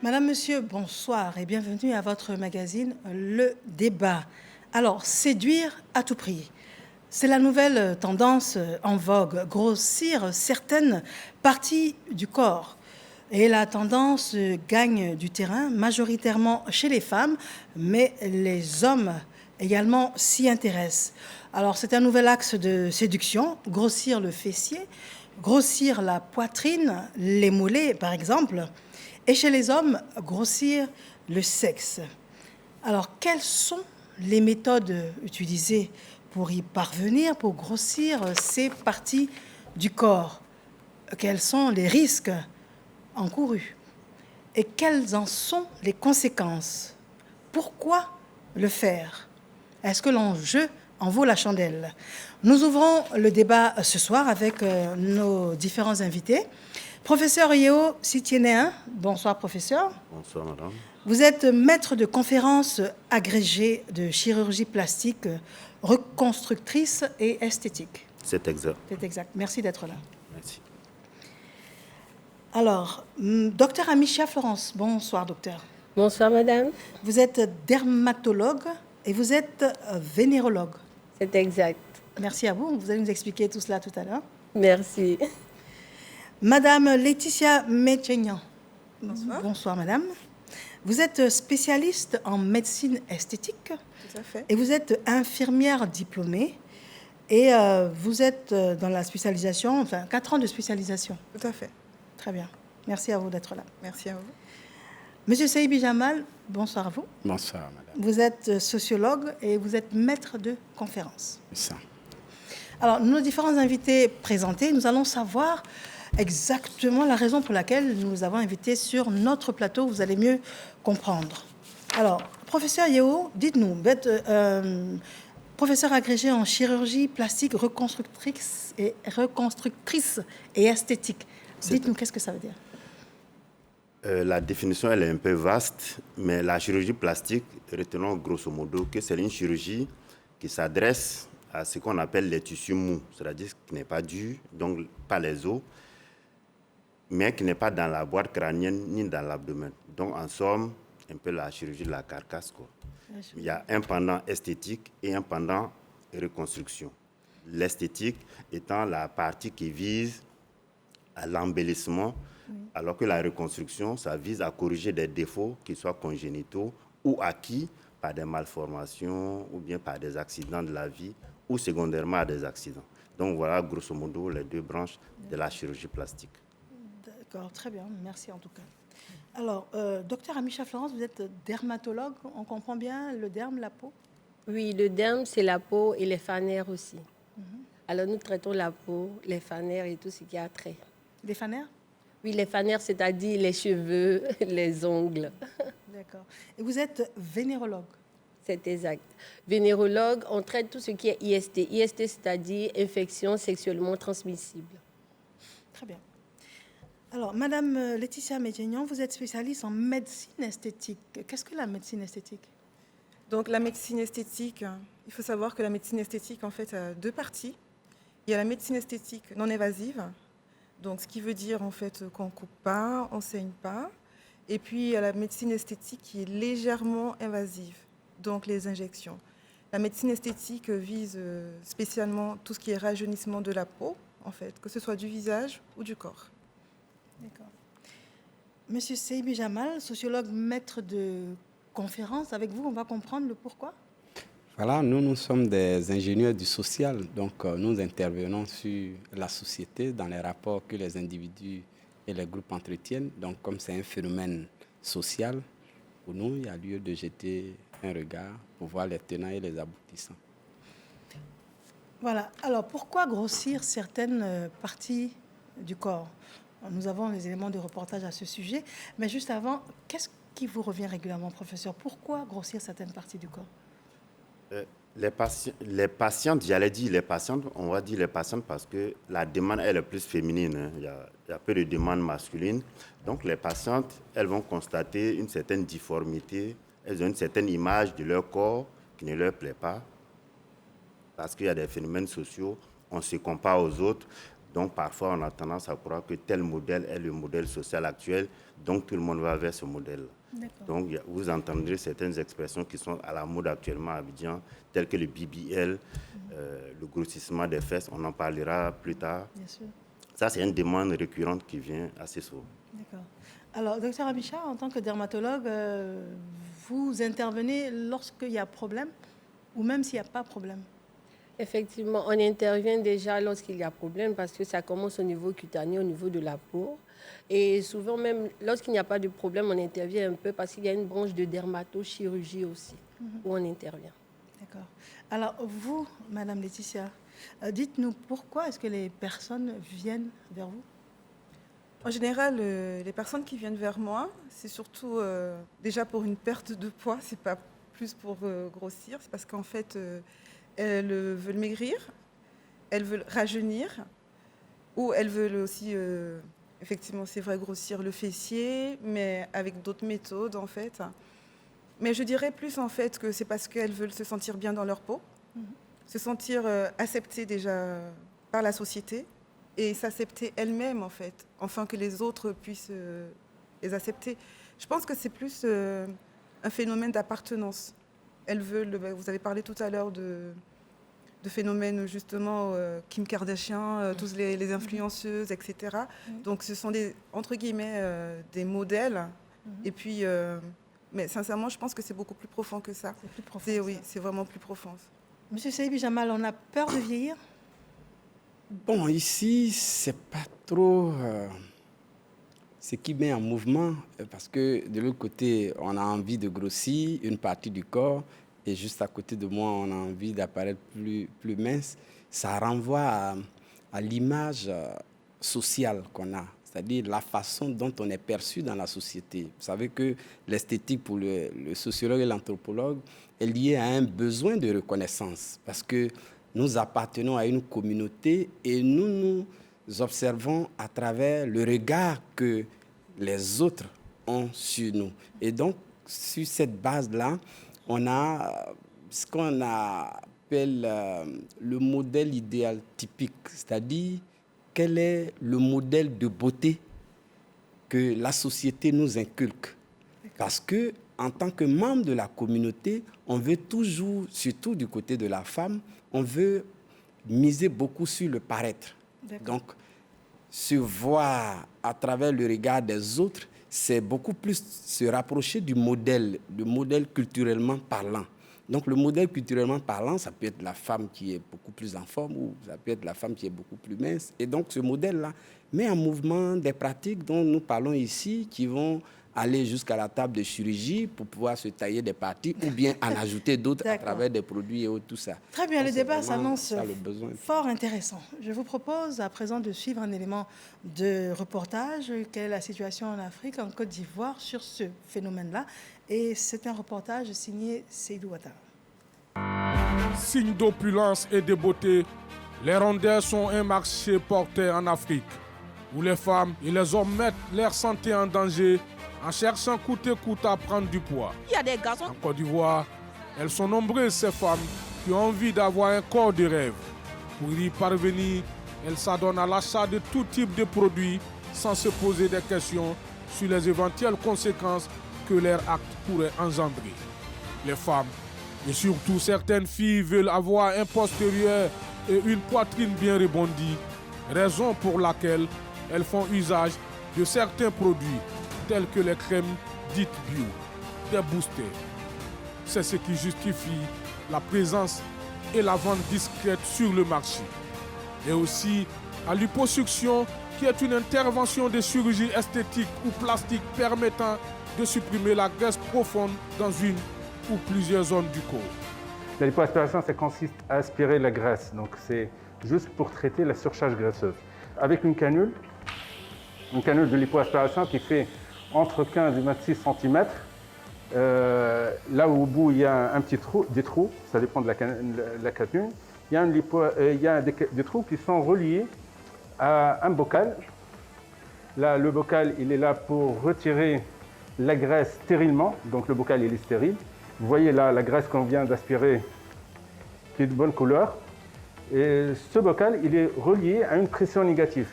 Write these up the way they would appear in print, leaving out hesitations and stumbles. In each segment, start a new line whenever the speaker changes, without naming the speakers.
Madame, Monsieur, bonsoir et bienvenue à votre magazine Le Débat. Alors, séduire à tout prix. C'est la nouvelle tendance en vogue, grossir certaines parties du corps. Et la tendance gagne du terrain, majoritairement chez les femmes, mais les hommes également s'y intéressent. Alors, c'est un nouvel axe de séduction, grossir le fessier, grossir la poitrine, les mollets par exemple, et chez les hommes, grossir le sexe. Alors, quelles sont les méthodes utilisées pour y parvenir, pour grossir ces parties du corps? Quels sont les risques encourus? Et quelles en sont les conséquences? Pourquoi le faire? Est-ce que l'enjeu en vaut la chandelle? Nous ouvrons le débat ce soir avec nos différents invités. Professeur Yeo Sitienéen, bonsoir professeur.
Bonsoir madame.
Vous êtes maître de conférences agrégé de chirurgie plastique, reconstructrice et esthétique.
C'est exact.
C'est exact. Merci d'être là.
Merci.
Alors, docteur Amicia Florence, bonsoir docteur.
Bonsoir madame.
Vous êtes dermatologue et vous êtes vénérologue.
C'est exact.
Merci à vous. Vous allez nous expliquer tout cela tout à l'heure.
Merci.
Madame Laetitia Métchegnan.
Bonsoir.
Bonsoir madame. Vous êtes spécialiste en médecine esthétique.
Tout à fait.
Et vous êtes infirmière diplômée. Et vous êtes dans la spécialisation, enfin 4 ans de spécialisation.
Tout à fait.
Très bien. Merci à vous d'être là.
Merci à vous.
Monsieur Saïbi Jamal, bonsoir à vous.
Bonsoir, madame.
Vous êtes sociologue et vous êtes maître de conférences.
C'est ça.
Alors, nos différents invités présentés, nous allons savoir exactement la raison pour laquelle nous vous avons invité sur notre plateau. Vous allez mieux comprendre. Alors, professeur Yeo, dites-nous, vous êtes professeur agrégé en chirurgie plastique reconstructrice et esthétique. Dites-nous, qu'est-ce que ça veut dire?
La définition, elle est un peu vaste, mais la chirurgie plastique, retenons grosso modo que c'est une chirurgie qui s'adresse à ce qu'on appelle les tissus mous, c'est-à-dire qui n'est pas dur, donc pas les os, mais qui n'est pas dans la boîte crânienne ni dans l'abdomen. Donc en somme, un peu la chirurgie de la carcasse, quoi. Il y a un pendant esthétique et un pendant reconstruction. L'esthétique étant la partie qui vise à l'embellissement, alors que la reconstruction, ça vise à corriger des défauts, qu'ils soient congénitaux ou acquis par des malformations ou bien par des accidents de la vie ou secondairement à des accidents. Donc voilà, grosso modo, les deux branches de la chirurgie plastique.
D'accord, très bien, merci en tout cas. Alors, docteur Amicia Florence, vous êtes dermatologue, on comprend bien le derme, la peau?
Oui, le derme, c'est la peau et les fanères aussi. Alors, nous traitons la peau, les fanères et tout ce qui a trait.
Des fanères?
Oui, les fanères, c'est-à-dire les cheveux, les ongles.
D'accord. Et vous êtes vénérologue?
C'est exact. Vénérologue, on traite tout ce qui est IST. IST, c'est-à-dire infection sexuellement transmissible.
Très bien. Alors, Madame Laetitia Métchegnan, vous êtes spécialiste en médecine esthétique. Qu'est-ce que la médecine esthétique?
Donc la médecine esthétique, il faut savoir que la médecine esthétique, en fait, a deux parties. Il y a la médecine esthétique non évasive, donc ce qui veut dire en fait qu'on ne coupe pas, on ne saigne pas. Et puis il y a la médecine esthétique qui est légèrement invasive, donc les injections. La médecine esthétique vise spécialement tout ce qui est rajeunissement de la peau, en fait, que ce soit du visage ou du corps.
D'accord. Monsieur Seybi Jamal, sociologue, maître de conférence, avec vous, on va comprendre le pourquoi.
Voilà, nous sommes des ingénieurs du social, donc nous intervenons sur la société dans les rapports que les individus et les groupes entretiennent. Donc comme c'est un phénomène social, pour nous, il y a lieu de jeter un regard pour voir les tenants et les aboutissants.
Voilà. Alors, pourquoi grossir certaines parties du corps? Nous avons des éléments de reportage à ce sujet. Mais juste avant, qu'est-ce qui vous revient régulièrement, professeur? Pourquoi grossir certaines parties du corps?
Les patientes, j'allais dire les patientes, on va dire les patientes parce que la demande elle est plus féminine. Hein. Il y a peu de demande masculine. Donc les patientes, elles vont constater une certaine difformité. Elles ont une certaine image de leur corps qui ne leur plaît pas. Parce qu'il y a des phénomènes sociaux, on se compare aux autres. Donc parfois, on a tendance à croire que tel modèle est le modèle social actuel, donc tout le monde va vers ce modèle-là. Donc vous entendrez certaines expressions qui sont à la mode actuellement à Abidjan, telles que le BBL, le grossissement des fesses, on en parlera plus tard.
Bien sûr.
Ça, c'est une demande récurrente qui vient assez souvent.
D'accord. Alors, docteur Abicha, en tant que dermatologue, vous intervenez lorsqu'il y a problème ou même s'il n'y a pas problème?
Effectivement, on intervient déjà lorsqu'il y a problème parce que ça commence au niveau cutané, au niveau de la peau. Et souvent, même lorsqu'il n'y a pas de problème, on intervient un peu parce qu'il y a une branche de dermatochirurgie aussi où on intervient.
D'accord. Alors, vous, Madame Laetitia, dites-nous pourquoi est-ce que les personnes viennent vers vous?
En général, les personnes qui viennent vers moi, c'est surtout déjà pour une perte de poids, c'est pas plus pour grossir, c'est parce qu'en fait, elles veulent maigrir, elles veulent rajeunir, ou elles veulent aussi, effectivement, c'est vrai, grossir le fessier, mais avec d'autres méthodes, en fait. Mais je dirais plus, en fait, que c'est parce qu'elles veulent se sentir bien dans leur peau, se sentir acceptées déjà par la société, et s'accepter elles-mêmes, en fait, afin que les autres puissent les accepter. Je pense que c'est plus un phénomène d'appartenance. Elles veulent, vous avez parlé tout à l'heure de phénomènes, justement, Kim Kardashian, toutes les influenceuses, etc. Donc, ce sont des, entre guillemets, des modèles. Et puis, mais sincèrement, je pense que c'est beaucoup plus profond que ça.
C'est plus profond.
Oui, c'est vraiment plus profond.
Monsieur Seïbi Jamal, on a peur de vieillir?
Bon, ici, c'est pas trop ce qui met en mouvement, parce que de l'autre côté, on a envie de grossir une partie du corps, et juste à côté de moi, on a envie d'apparaître plus mince. Ça renvoie à l'image sociale qu'on a, c'est-à-dire la façon dont on est perçu dans la société. Vous savez que l'esthétique, pour le sociologue et l'anthropologue, est liée à un besoin de reconnaissance, parce que nous appartenons à une communauté et nous observons à travers le regard que les autres ont sur nous. Et donc, sur cette base-là, on a ce qu'on appelle le modèle idéal typique, c'est-à-dire quel est le modèle de beauté que la société nous inculque. Parce que, en tant que membre de la communauté, on veut toujours, surtout du côté de la femme, on veut miser beaucoup sur le paraître. Donc, se voir à travers le regard des autres, c'est beaucoup plus se rapprocher du modèle culturellement parlant. Donc, le modèle culturellement parlant, ça peut être la femme qui est beaucoup plus en forme ou ça peut être la femme qui est beaucoup plus mince. Et donc, ce modèle-là met en mouvement des pratiques dont nous parlons ici qui vont aller jusqu'à la table de chirurgie pour pouvoir se tailler des parties ou bien en ajouter d'autres à travers des produits et autres, tout ça.
Très bien,
donc,
le débat s'annonce
besoin.
Fort intéressant. Je vous propose à présent de suivre un élément de reportage. Quelle est la situation en Afrique, en Côte d'Ivoire, sur ce phénomène-là? Et c'est un reportage signé Seydou Ouattara.
Signe d'opulence et de beauté, les rondeurs sont un marché porté en Afrique, où les femmes et les hommes mettent leur santé en danger en cherchant coûte que coûte à prendre du poids.
Il y a des garçons.
En Côte d'Ivoire, elles sont nombreuses ces femmes qui ont envie d'avoir un corps de rêve. Pour y parvenir, elles s'adonnent à l'achat de tout type de produits sans se poser des questions sur les éventuelles conséquences que leur acte pourrait engendrer. Les femmes, et surtout certaines filles, veulent avoir un postérieur et une poitrine bien rebondie, raison pour laquelle elles font usage de certains produits tels que les crèmes dites bio, des boosters. C'est ce qui justifie la présence et la vente discrète sur le marché. Et aussi à l'hyposuction, qui est une intervention de chirurgie esthétique ou plastique permettant de supprimer la graisse profonde dans une ou plusieurs zones du corps.
La lipoaspiration, ça consiste à aspirer la graisse. Donc c'est juste pour traiter la surcharge graisseuse. Avec une canule de lipoaspiration qui fait entre 15 et 26 cm. Là où au bout il y a un petit trou, des trous, ça dépend de la canule. Il y a des trous qui sont reliés à un bocal. Là, le bocal, il est là pour retirer la graisse stérilement. Donc le bocal, il est stérile. Vous voyez là la graisse qu'on vient d'aspirer, qui est de bonne couleur. Et ce bocal, il est relié à une pression négative.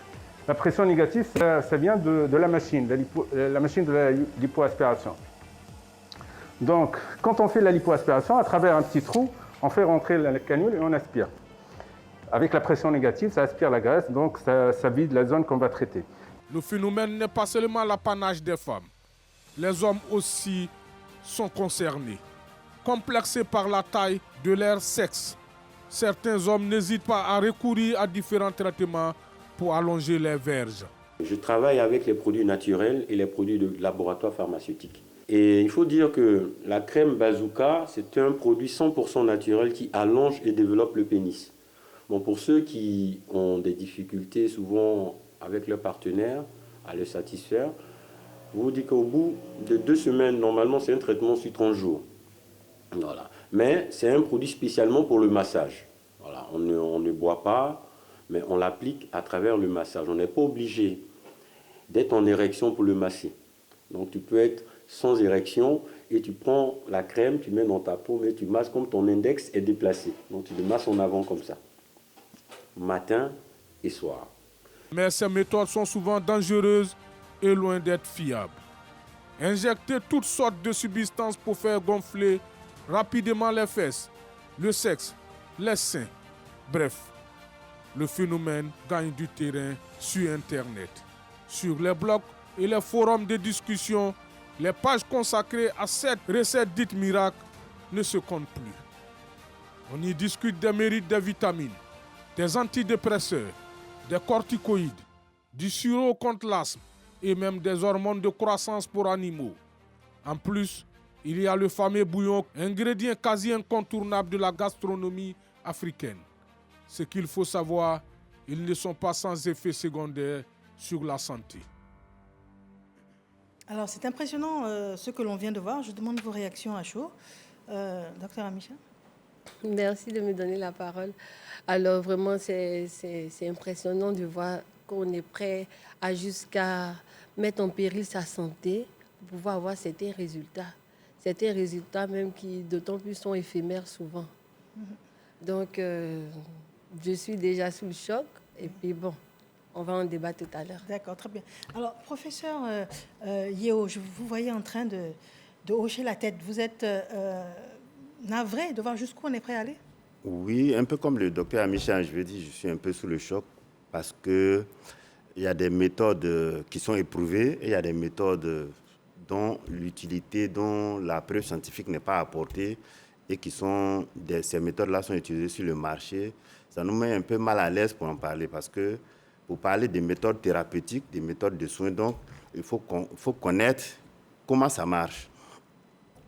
La pression négative, ça vient de la machine, la machine de la lipoaspiration. Donc, quand on fait la lipoaspiration, à travers un petit trou, on fait rentrer la canule et on aspire. Avec la pression négative, ça aspire la graisse, donc ça vide la zone qu'on va traiter.
Le phénomène n'est pas seulement l'apanage des femmes. Les hommes aussi sont concernés. Complexés par la taille de leur sexe, certains hommes n'hésitent pas à recourir à différents traitements pour allonger les verges.
Je travaille avec les produits naturels et les produits de laboratoire pharmaceutique. Et il faut dire que la crème Bazooka, c'est un produit 100% naturel qui allonge et développe le pénis. Bon, pour ceux qui ont des difficultés souvent avec leur partenaire à le satisfaire, je vous dis qu'au bout de 2 semaines, normalement c'est un traitement sur 30 jours. Voilà. Mais c'est un produit spécialement pour le massage. Voilà. On ne boit pas, mais on l'applique à travers le massage. On n'est pas obligé d'être en érection pour le masser. Donc tu peux être sans érection et tu prends la crème, tu mets dans ta peau, mais tu masses comme ton index est déplacé. Donc tu le masses en avant comme ça, matin et soir.
Mais ces méthodes sont souvent dangereuses et loin d'être fiables. Injecter toutes sortes de substances pour faire gonfler rapidement les fesses, le sexe, les seins. Bref, le phénomène gagne du terrain sur Internet. Sur les blogs et les forums de discussion, les pages consacrées à cette recette dite miracle ne se comptent plus. On y discute des mérites des vitamines, des antidépresseurs, des corticoïdes, du sirop contre l'asthme et même des hormones de croissance pour animaux. En plus, il y a le fameux bouillon, ingrédient quasi incontournable de la gastronomie africaine. Ce qu'il faut savoir, ils ne sont pas sans effet secondaire sur la santé.
Alors, c'est impressionnant ce que l'on vient de voir. Je demande vos réactions à chaud. Docteur Amicha?
Merci de me donner la parole. Alors, vraiment, c'est impressionnant de voir qu'on est prêt à jusqu'à mettre en péril sa santé pour pouvoir avoir certains résultats. Certains résultats même qui, d'autant plus, sont éphémères souvent. Donc, je suis déjà sous le choc. Et puis, bon, on va en débattre tout à l'heure.
D'accord, très bien. Alors, professeur Yeo, je vous voyais en train de hocher la tête. Vous êtes navré de voir jusqu'où on est prêt à aller?
Oui, un peu comme le docteur Amicha, je veux dire, je suis un peu sous le choc parce qu'il y a des méthodes qui sont éprouvées et il y a des méthodes dont l'utilité, dont la preuve scientifique n'est pas apportée et ces méthodes-là sont utilisées sur le marché. Ça nous met un peu mal à l'aise pour en parler parce que pour parler des méthodes thérapeutiques, des méthodes de soins, donc il faut connaître comment ça marche.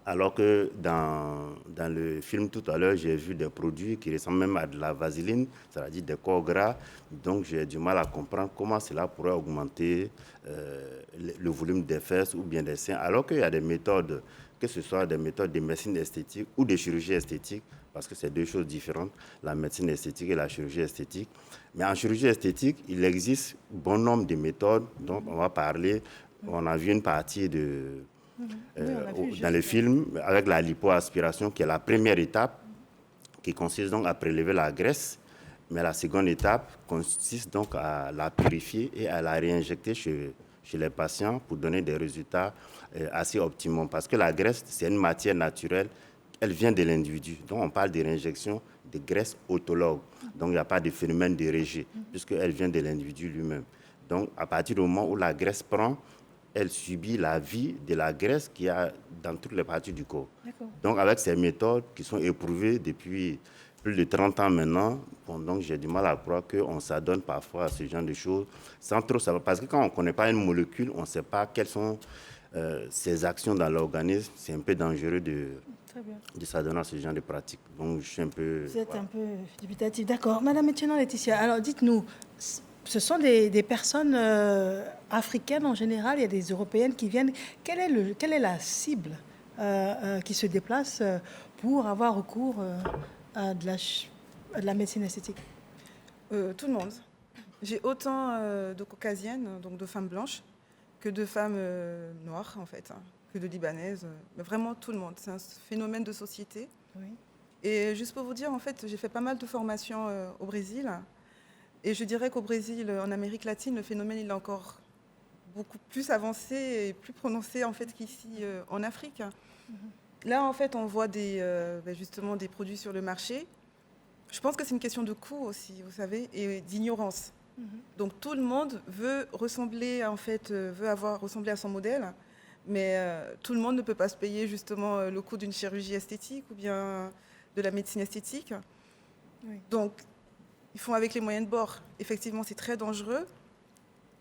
Alors que dans le film tout à l'heure, j'ai vu des produits qui ressemblent même à de la vaseline, c'est-à-dire des corps gras. Donc j'ai du mal à comprendre comment cela pourrait augmenter le volume des fesses ou bien des seins. Alors qu'il y a des méthodes, que ce soit des méthodes de médecine esthétique ou de chirurgie esthétique, parce que c'est deux choses différentes, la médecine esthétique et la chirurgie esthétique. Mais en chirurgie esthétique, il existe bon nombre de méthodes dont on va parler. On a vu une partie dans le film avec la lipoaspiration, qui est la première étape, qui consiste donc à prélever la graisse. Mais la seconde étape consiste donc à la purifier et à la réinjecter chez les patients pour donner des résultats assez optimaux. Parce que la graisse, c'est une matière naturelle, elle vient de l'individu. Donc on parle de réinjection de graisse autologue. Donc il n'y a pas de phénomène de rejet, puisqu'elle vient de l'individu lui-même. Donc à partir du moment où la graisse prend, elle subit la vie de la graisse qu'il y a dans toutes les parties du corps. Donc avec ces méthodes qui sont éprouvées depuis plus de 30 ans maintenant, donc j'ai du mal à croire qu'on s'adonne parfois à ce genre de choses sans trop savoir. Parce que quand on ne connaît pas une molécule, on ne sait pas quelles sont ses actions dans l'organisme. C'est un peu dangereux de s'adonner à ce genre de pratiques. Donc je suis un peu...
Vous êtes un peu dubitatif. D'accord. Madame Etienne Laetitia, alors dites-nous, ce sont des personnes africaines en général, il y a des Européennes qui viennent. Quelle est la cible qui se déplace pour avoir recours à de la médecine esthétique?
Tout le monde. J'ai autant de caucasiennes, donc de femmes blanches, que de femmes noires, en fait, que de libanaises. Mais vraiment tout le monde. C'est un phénomène de société.
Oui.
Et juste pour vous dire, en fait, j'ai fait pas mal de formations au Brésil. Et je dirais qu'au Brésil, en Amérique latine, le phénomène il est encore beaucoup plus avancé et plus prononcé en fait qu'ici en Afrique. Là, en fait, on voit justement des produits sur le marché. Je pense que c'est une question de coût aussi, vous savez, et d'ignorance. Donc tout le monde veut ressembler, en fait, ressembler à son modèle, mais tout le monde ne peut pas se payer justement le coût d'une chirurgie esthétique ou bien de la médecine esthétique.
Oui.
Donc, ils font avec les moyens de bord. Effectivement, c'est très dangereux.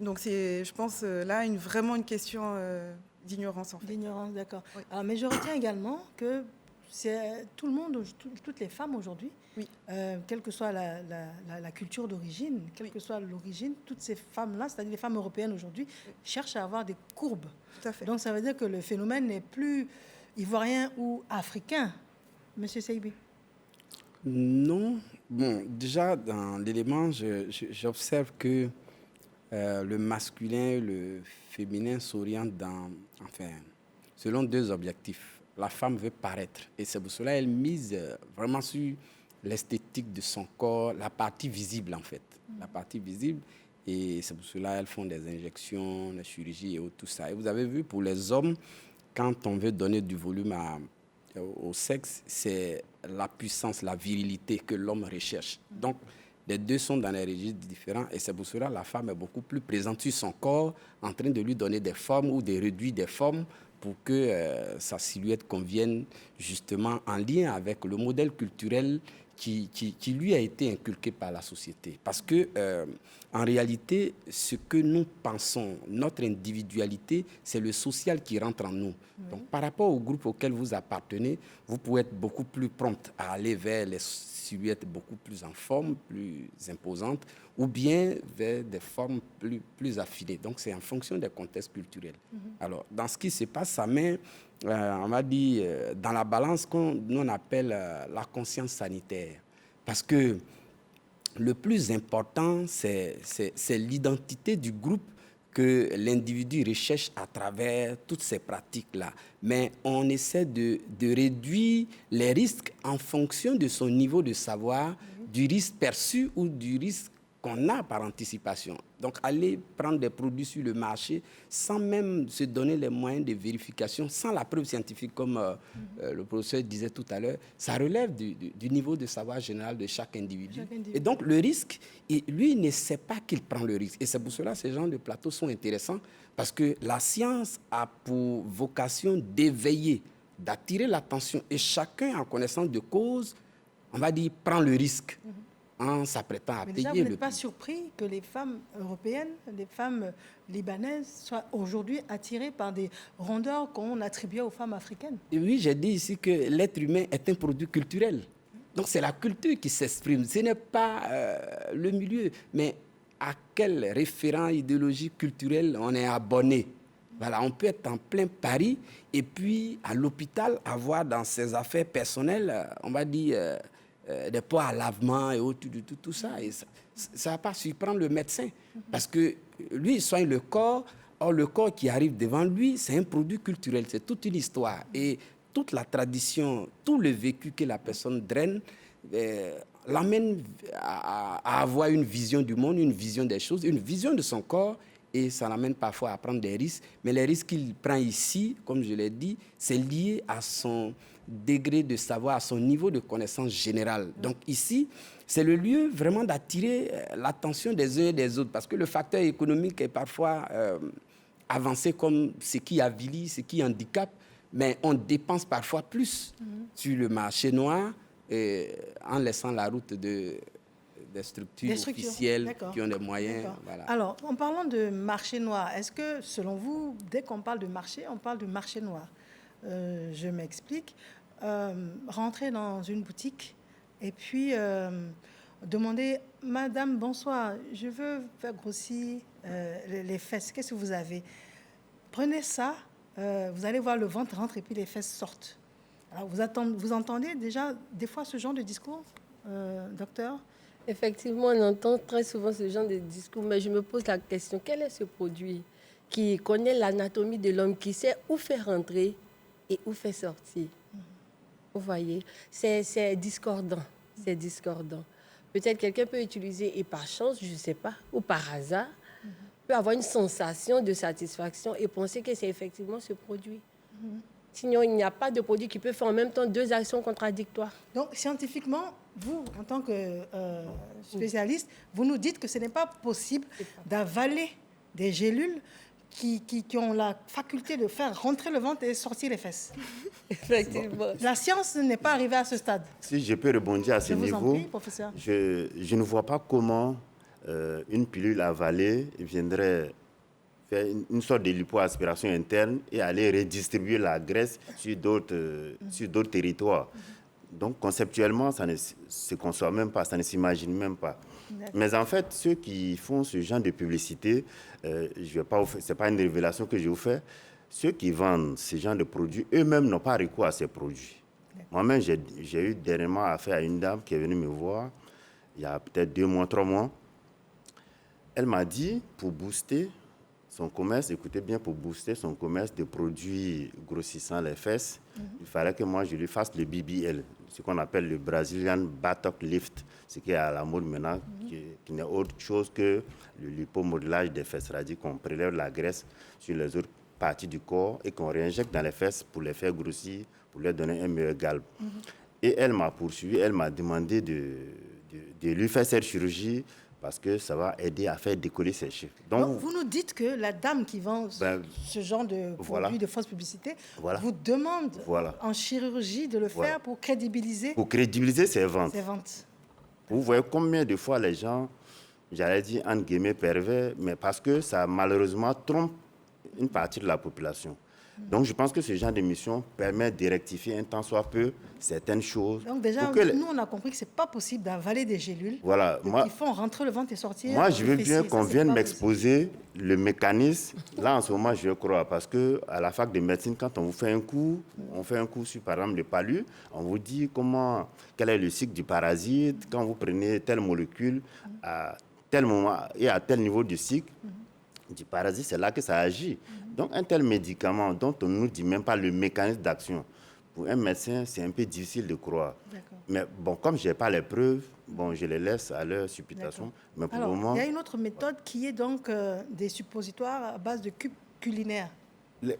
Donc, c'est, je pense, là, vraiment une question d'ignorance, en fait.
D'ignorance, d'accord.
Oui.
Alors, mais je retiens également que c'est tout le monde, toutes les femmes aujourd'hui,
Oui.
quelle que soit la culture d'origine, quelle que soit l'origine, toutes ces femmes-là, c'est-à-dire les femmes européennes aujourd'hui, cherchent à avoir des courbes.
Tout à fait.
Donc, ça veut dire que le phénomène n'est plus ivoirien ou africain. Monsieur Seibi.
Non. Bon, déjà, dans l'élément, j'observe que le masculin et le féminin s'orientent selon deux objectifs. La femme veut paraître et c'est pour cela qu'elle mise vraiment sur l'esthétique de son corps, la partie visible en fait. La partie visible, et c'est pour cela qu'elles font des injections, des chirurgies et tout ça. Et vous avez vu, pour les hommes, quand on veut donner du volume au sexe, c'est la puissance, la virilité que l'homme recherche. Donc, les deux sont dans des registres différents et c'est pour cela que la femme est beaucoup plus présente sur son corps, en train de lui donner des formes ou de réduire des formes pour que sa silhouette convienne justement en lien avec le modèle culturel qui lui a été inculqué par la société. Parce que, en réalité, ce que nous pensons, notre individualité, c'est le social qui rentre en nous. Oui. Donc, par rapport au groupe auquel vous appartenez, vous pouvez être beaucoup plus prompte à aller vers les silhouettes beaucoup plus en forme, plus imposantes, ou bien vers des formes plus affinées. Donc, c'est en fonction des contextes culturels. Alors, dans ce qui se passe, ça met, on va dire, dans la balance qu'on nous appelle la conscience sanitaire. Parce que le plus important, c'est l'identité du groupe que l'individu recherche à travers toutes ces pratiques-là. Mais on essaie de réduire les risques en fonction de son niveau de savoir, du risque perçu ou du risque qu'on a par anticipation. Donc, aller prendre des produits sur le marché sans même se donner les moyens de vérification, sans la preuve scientifique, comme le professeur disait tout à l'heure, ça relève du niveau de savoir général de chaque individu. Et donc, le risque, lui, il ne sait pas qu'il prend le risque. Et c'est pour cela que ces genres de plateaux sont intéressants, parce que la science a pour vocation d'éveiller, d'attirer l'attention. Et chacun, en connaissance de cause, on va dire, prend le risque. En s'apprêtant à payer.
Vous n'êtes pas surpris que les femmes européennes, les femmes libanaises soient aujourd'hui attirées par des rondeurs qu'on attribuait aux femmes africaines?
Et oui, j'ai dit ici que l'être humain est un produit culturel. Donc c'est la culture qui s'exprime. Ce n'est pas le milieu, mais à quel référent idéologique culturel on est abonné. Voilà, on peut être en plein Paris et puis à l'hôpital avoir dans ses affaires personnelles, on va dire, des pots à lavement et tout ça. Et ça ne va pas surprendre le médecin. Parce que lui, il soigne le corps. Or, le corps qui arrive devant lui, c'est un produit culturel. C'est toute une histoire. Et toute la tradition, tout le vécu que la personne draine, l'amène à avoir une vision du monde, une vision des choses, une vision de son corps. Et ça l'amène parfois à prendre des risques. Mais les risques qu'il prend ici, comme je l'ai dit, c'est lié à son degré de savoir, à son niveau de connaissance générale. Donc ici, c'est le lieu vraiment d'attirer l'attention des uns et des autres, parce que le facteur économique est parfois avancé comme ce qui avilit, ce qui handicape, mais on dépense parfois plus sur le marché noir en laissant la route des structures officielles qui ont des moyens. Voilà.
Alors, en parlant de marché noir, est-ce que, selon vous, dès qu'on parle de marché, on parle de marché noir? Je m'explique. Rentrer dans une boutique et puis demander « Madame, bonsoir, je veux faire grossir les fesses. Qu'est-ce que vous avez ?» Prenez ça, vous allez voir le ventre rentre et puis les fesses sortent. Alors, vous entendez déjà des fois ce genre de discours, docteur?
Effectivement, on entend très souvent ce genre de discours, mais je me pose la question, quel est ce produit qui connaît l'anatomie de l'homme, qui sait où faire rentrer et où faire sortir? Vous voyez, c'est discordant. C'est discordant. Peut-être quelqu'un peut utiliser et par chance, je ne sais pas, ou par hasard, peut avoir une sensation de satisfaction et penser que c'est effectivement ce produit. Sinon, il n'y a pas de produit qui peut faire en même temps 2 actions contradictoires.
Donc, scientifiquement, vous, en tant que spécialiste, vous nous dites que ce n'est pas possible d'avaler des gélules qui ont la faculté de faire rentrer le ventre et sortir les fesses.
Effectivement.
La science n'est pas arrivée à ce stade.
Si je peux rebondir à ce
Je vous en
niveau,
prie, professeur.
je ne vois pas comment une pilule avalée viendrait faire une sorte de lipoaspiration interne et aller redistribuer la graisse sur d'autres territoires. Donc, conceptuellement, ça ne se conçoit même pas, ça ne s'imagine même pas. Mais en fait, ceux qui font ce genre de publicité, ce n'est pas une révélation que je vous fais, ceux qui vendent ce genre de produits, eux-mêmes n'ont pas recours à ces produits. Moi-même, j'ai eu dernièrement affaire à une dame qui est venue me voir, il y a peut-être 2 mois, 3 mois. Elle m'a dit, pour booster son commerce, écoutez bien, pour booster son commerce de produits grossissant les fesses, il fallait que moi je lui fasse le BBL, ce qu'on appelle le Brazilian Buttock Lift, ce qui est à la mode maintenant, qui n'est autre chose que le lipomodelage des fesses, c'est-à-dire qu'on prélève la graisse sur les autres parties du corps et qu'on réinjecte dans les fesses pour les faire grossir, pour leur donner un meilleur galbe. Et elle m'a poursuivi, elle m'a demandé de lui faire cette chirurgie parce que ça va aider à faire décoller ses chiffres.
Donc, vous nous dites que la dame qui vend ce genre de produit de fausse publicité vous demande en chirurgie de le faire pour crédibiliser
ses ventes. Vous voyez combien de fois les gens, j'allais dire entre guillemets pervers, mais parce que ça malheureusement trompe une partie de la population. Donc, je pense que ce genre d'émission permet de rectifier un tant soit peu certaines choses.
Donc, déjà, nous, on a compris que ce n'est pas possible d'avaler des gélules.
Voilà.
Il faut rentrer le ventre et sortir.
Moi, je veux bien qu'on vienne m'exposer le mécanisme. Là, en ce moment, je crois, parce qu'à la fac de médecine, quand on vous fait un cours, on fait un cours sur, par exemple, le palu, on vous dit quel est le cycle du parasite, quand vous prenez telle molécule, à tel moment et à tel niveau du cycle du parasite, c'est là que ça agit. Donc, un tel médicament dont on ne nous dit même pas le mécanisme d'action, pour un médecin, c'est un peu difficile de croire. Mais bon, comme je n'ai pas les preuves, je les laisse à leur supputation. Mais pour le moment...
Il y a une autre méthode qui est donc des suppositoires à base de cubes culinaires.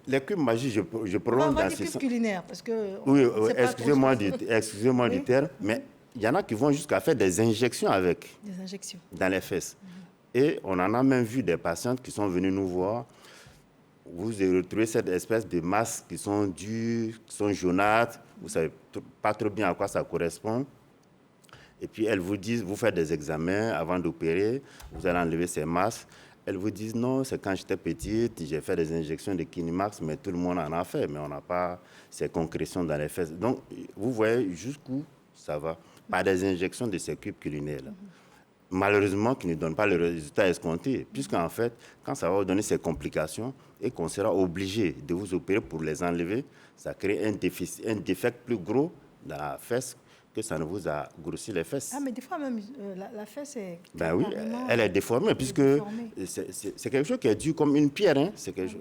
Les cubes magiques, je prolonge dans ce sens.
Culinaires, parce que...
Oui, excusez-moi du terme, mais il y en a qui vont jusqu'à faire des injections avec.
Des injections.
Dans les fesses. Et on en a même vu des patientes qui sont venues nous voir. Vous retrouvez cette espèce de masses qui sont dures, qui sont jaunâtres. Vous ne savez pas trop bien à quoi ça correspond. Et puis, elles vous disent, vous faites des examens avant d'opérer, vous allez enlever ces masses. Elles vous disent, non, c'est quand j'étais petite, j'ai fait des injections de Kinimax, mais tout le monde en a fait, mais on n'a pas ces concrétions dans les fesses. Donc, vous voyez jusqu'où ça va, par des injections de ces cubes culinaires-là. Malheureusement, qui ne donnent pas le résultat escompté, puisqu'en fait, quand ça va vous donner ces complications et qu'on sera obligé de vous opérer pour les enlever, ça crée un défect plus gros dans la fesse que ça ne vous a grossi les fesses.
Ah, mais des fois même, la fesse est...
Oui, elle est déformée, puisque c'est quelque chose qui est dû comme une pierre. Hein.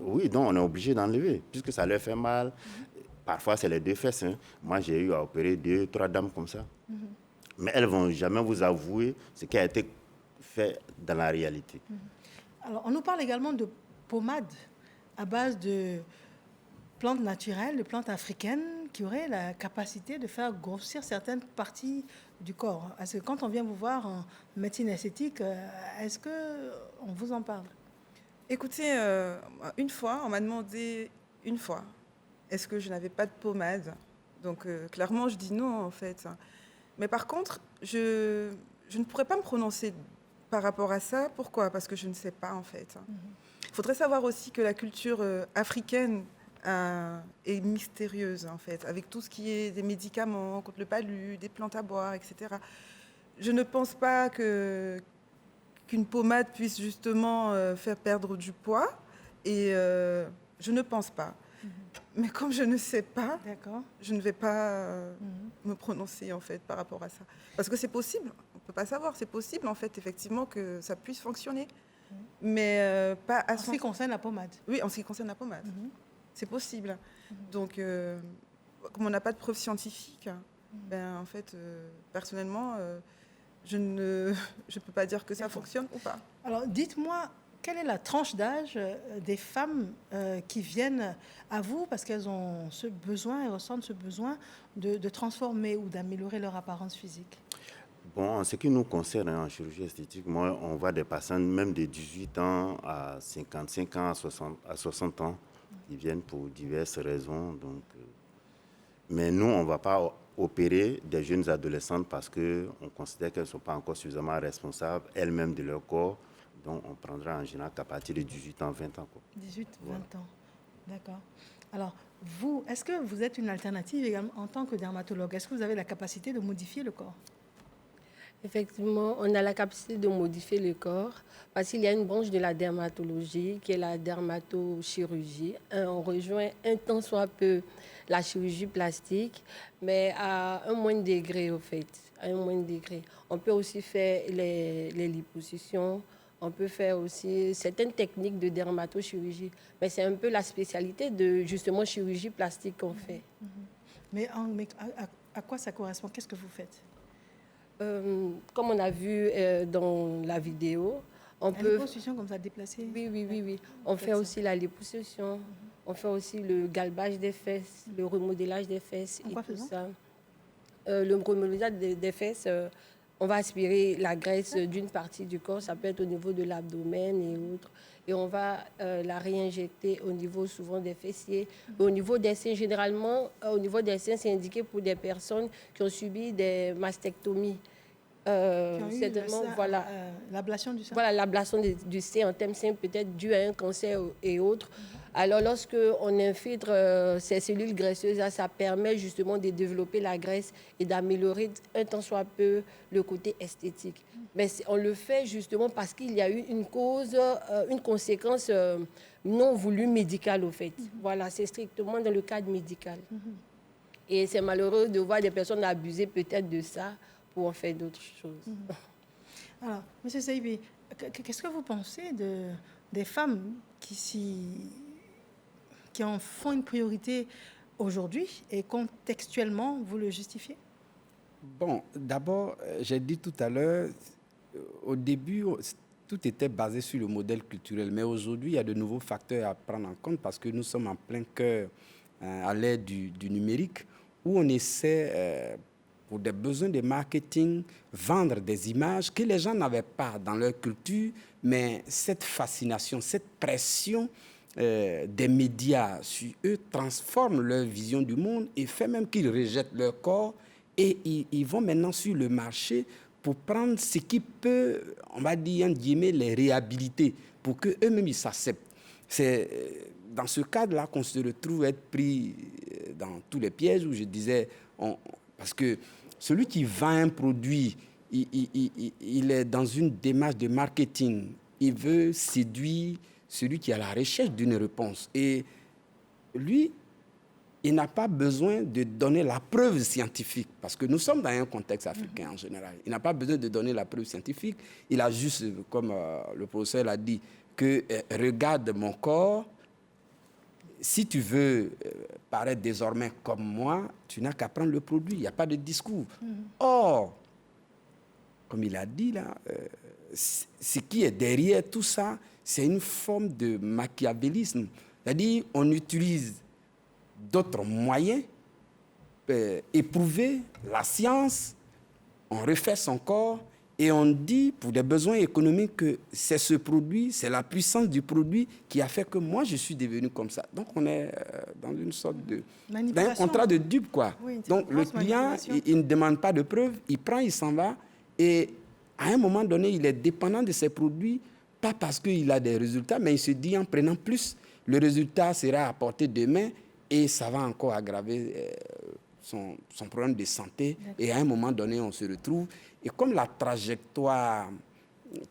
Oui, donc on est obligé d'enlever, puisque ça leur fait mal. Parfois, c'est les 2 fesses. Hein. Moi, j'ai eu à opérer 2, 3 dames comme ça. Mais elles ne vont jamais vous avouer ce qui a été fait dans la réalité.
Alors, on nous parle également de pommades à base de plantes naturelles, de plantes africaines qui auraient la capacité de faire grossir certaines parties du corps. Parce que quand on vient vous voir en médecine esthétique, est-ce qu'on vous en parle?
Écoutez, une fois, on m'a demandé est-ce que je n'avais pas de pommade. Donc, clairement, je dis non, en fait. Mais par contre, je ne pourrais pas me prononcer par rapport à ça. Pourquoi? Parce que je ne sais pas, en fait. Il faudrait savoir aussi que la culture africaine est mystérieuse, en fait, avec tout ce qui est des médicaments contre le palu, des plantes à boire, etc. Je ne pense pas qu'une pommade puisse justement faire perdre du poids. Et je ne pense pas. Mais comme je ne sais pas, je ne vais pas me prononcer en fait par rapport à ça. Parce que c'est possible, on ne peut pas savoir, c'est possible en fait effectivement que ça puisse fonctionner. Mais pas à
En ce qui concerne la pommade.
Oui, en ce qui concerne la pommade. C'est possible. Donc comme on n'a pas de preuves scientifiques, en fait, personnellement, je ne peux pas dire que ça fonctionne ou pas.
Alors, dites-moi, quelle est la tranche d'âge des femmes qui viennent à vous parce qu'elles ont ce besoin, elles ressentent ce besoin de transformer ou d'améliorer leur apparence physique?
Bon, en ce qui nous concerne en chirurgie esthétique, moi, on voit des patients même de 18 ans à 55 ans, à 60 ans, qui viennent pour diverses raisons. Donc, mais nous, on ne va pas opérer des jeunes adolescentes parce qu'on considère qu'elles ne sont pas encore suffisamment responsables elles-mêmes de leur corps. Donc, on prendra en général qu'à partir de 18 ans, 20 ans.
18, 20 ans. D'accord. Alors, vous, est-ce que vous êtes une alternative également en tant que dermatologue? Est-ce que vous avez la capacité de modifier le corps?
Effectivement, on a la capacité de modifier le corps parce qu'il y a une branche de la dermatologie qui est la dermatochirurgie. On rejoint un tant soit peu la chirurgie plastique, mais à un moindre degré, au fait. À un moindre degré. On peut aussi faire les liposuctions, on peut faire aussi certaines techniques de dermatochirurgie, mais c'est un peu la spécialité de justement chirurgie plastique qu'on fait.
Mais à quoi ça correspond? Qu'est-ce que vous faites?
Comme on a vu dans la vidéo, on peut...
La liposuction comme ça, déplacée?
Oui. On fait aussi la liposuction, on fait aussi le galbage des fesses, le remodelage des fesses et tout ça. Le remodelage des fesses, on va aspirer la graisse d'une partie du corps, ça peut être au niveau de l'abdomen et autres. Et on va la réinjecter au niveau souvent des fessiers. Au niveau des seins, généralement, au niveau des seins, c'est indiqué pour des personnes qui ont subi des mastectomies.
Voilà, l'ablation du sein.
Voilà, l'ablation du sein en termes simples, peut-être dû à un cancer et autres. Alors, lorsque on infiltre ces cellules graisseuses, ça permet justement de développer la graisse et d'améliorer un tant soit peu le côté esthétique. Mais on le fait justement parce qu'il y a eu une cause, une conséquence non voulue médicale, au fait. Voilà, c'est strictement dans le cadre médical. Et c'est malheureux de voir des personnes abuser peut-être de ça pour en faire d'autres choses.
Alors, M. Seibi, qu'est-ce que vous pensez des femmes qui en font une priorité aujourd'hui et contextuellement, vous le justifiez?
Bon, d'abord, j'ai dit tout à l'heure, au début, tout était basé sur le modèle culturel. Mais aujourd'hui, il y a de nouveaux facteurs à prendre en compte parce que nous sommes en plein cœur à l'ère du numérique où on essaie, pour des besoins de marketing, vendre des images que les gens n'avaient pas dans leur culture, mais cette fascination, cette pression des médias sur eux transforme leur vision du monde et fait même qu'ils rejettent leur corps et ils vont maintenant sur le marché pour prendre ce qui peut, on va dire, les réhabiliter pour qu'eux-mêmes ils s'acceptent. C'est dans ce cadre-là qu'on se retrouve être pris dans tous les pièges où je disais, parce que celui qui vend un produit, il est dans une démarche de marketing. Il veut séduire celui qui est à la recherche d'une réponse. Et lui, il n'a pas besoin de donner la preuve scientifique, parce que nous sommes dans un contexte africain en général. Il n'a pas besoin de donner la preuve scientifique. Il a juste, comme le professeur l'a dit, que regarde mon corps. Si tu veux paraître désormais comme moi, tu n'as qu'à prendre le produit. Il n'y a pas de discours. Or, comme il a dit là, ce qui est derrière tout ça, c'est une forme de machiavélisme. C'est-à-dire, on utilise d'autres moyens, éprouver la science, on refait son corps et on dit, pour des besoins économiques, que c'est ce produit, c'est la puissance du produit qui a fait que moi, je suis devenu comme ça. Donc, on est dans une sorte de... dans un contrat de dupe, quoi. Oui, donc, le client, il ne demande pas de preuves, il prend, il s'en va. Et à un moment donné, il est dépendant de ces produits, pas parce qu'il a des résultats, mais il se dit, en prenant plus, le résultat sera apporté demain et ça va encore aggraver son problème de santé. Et à un moment donné, on se retrouve. Et comme la trajectoire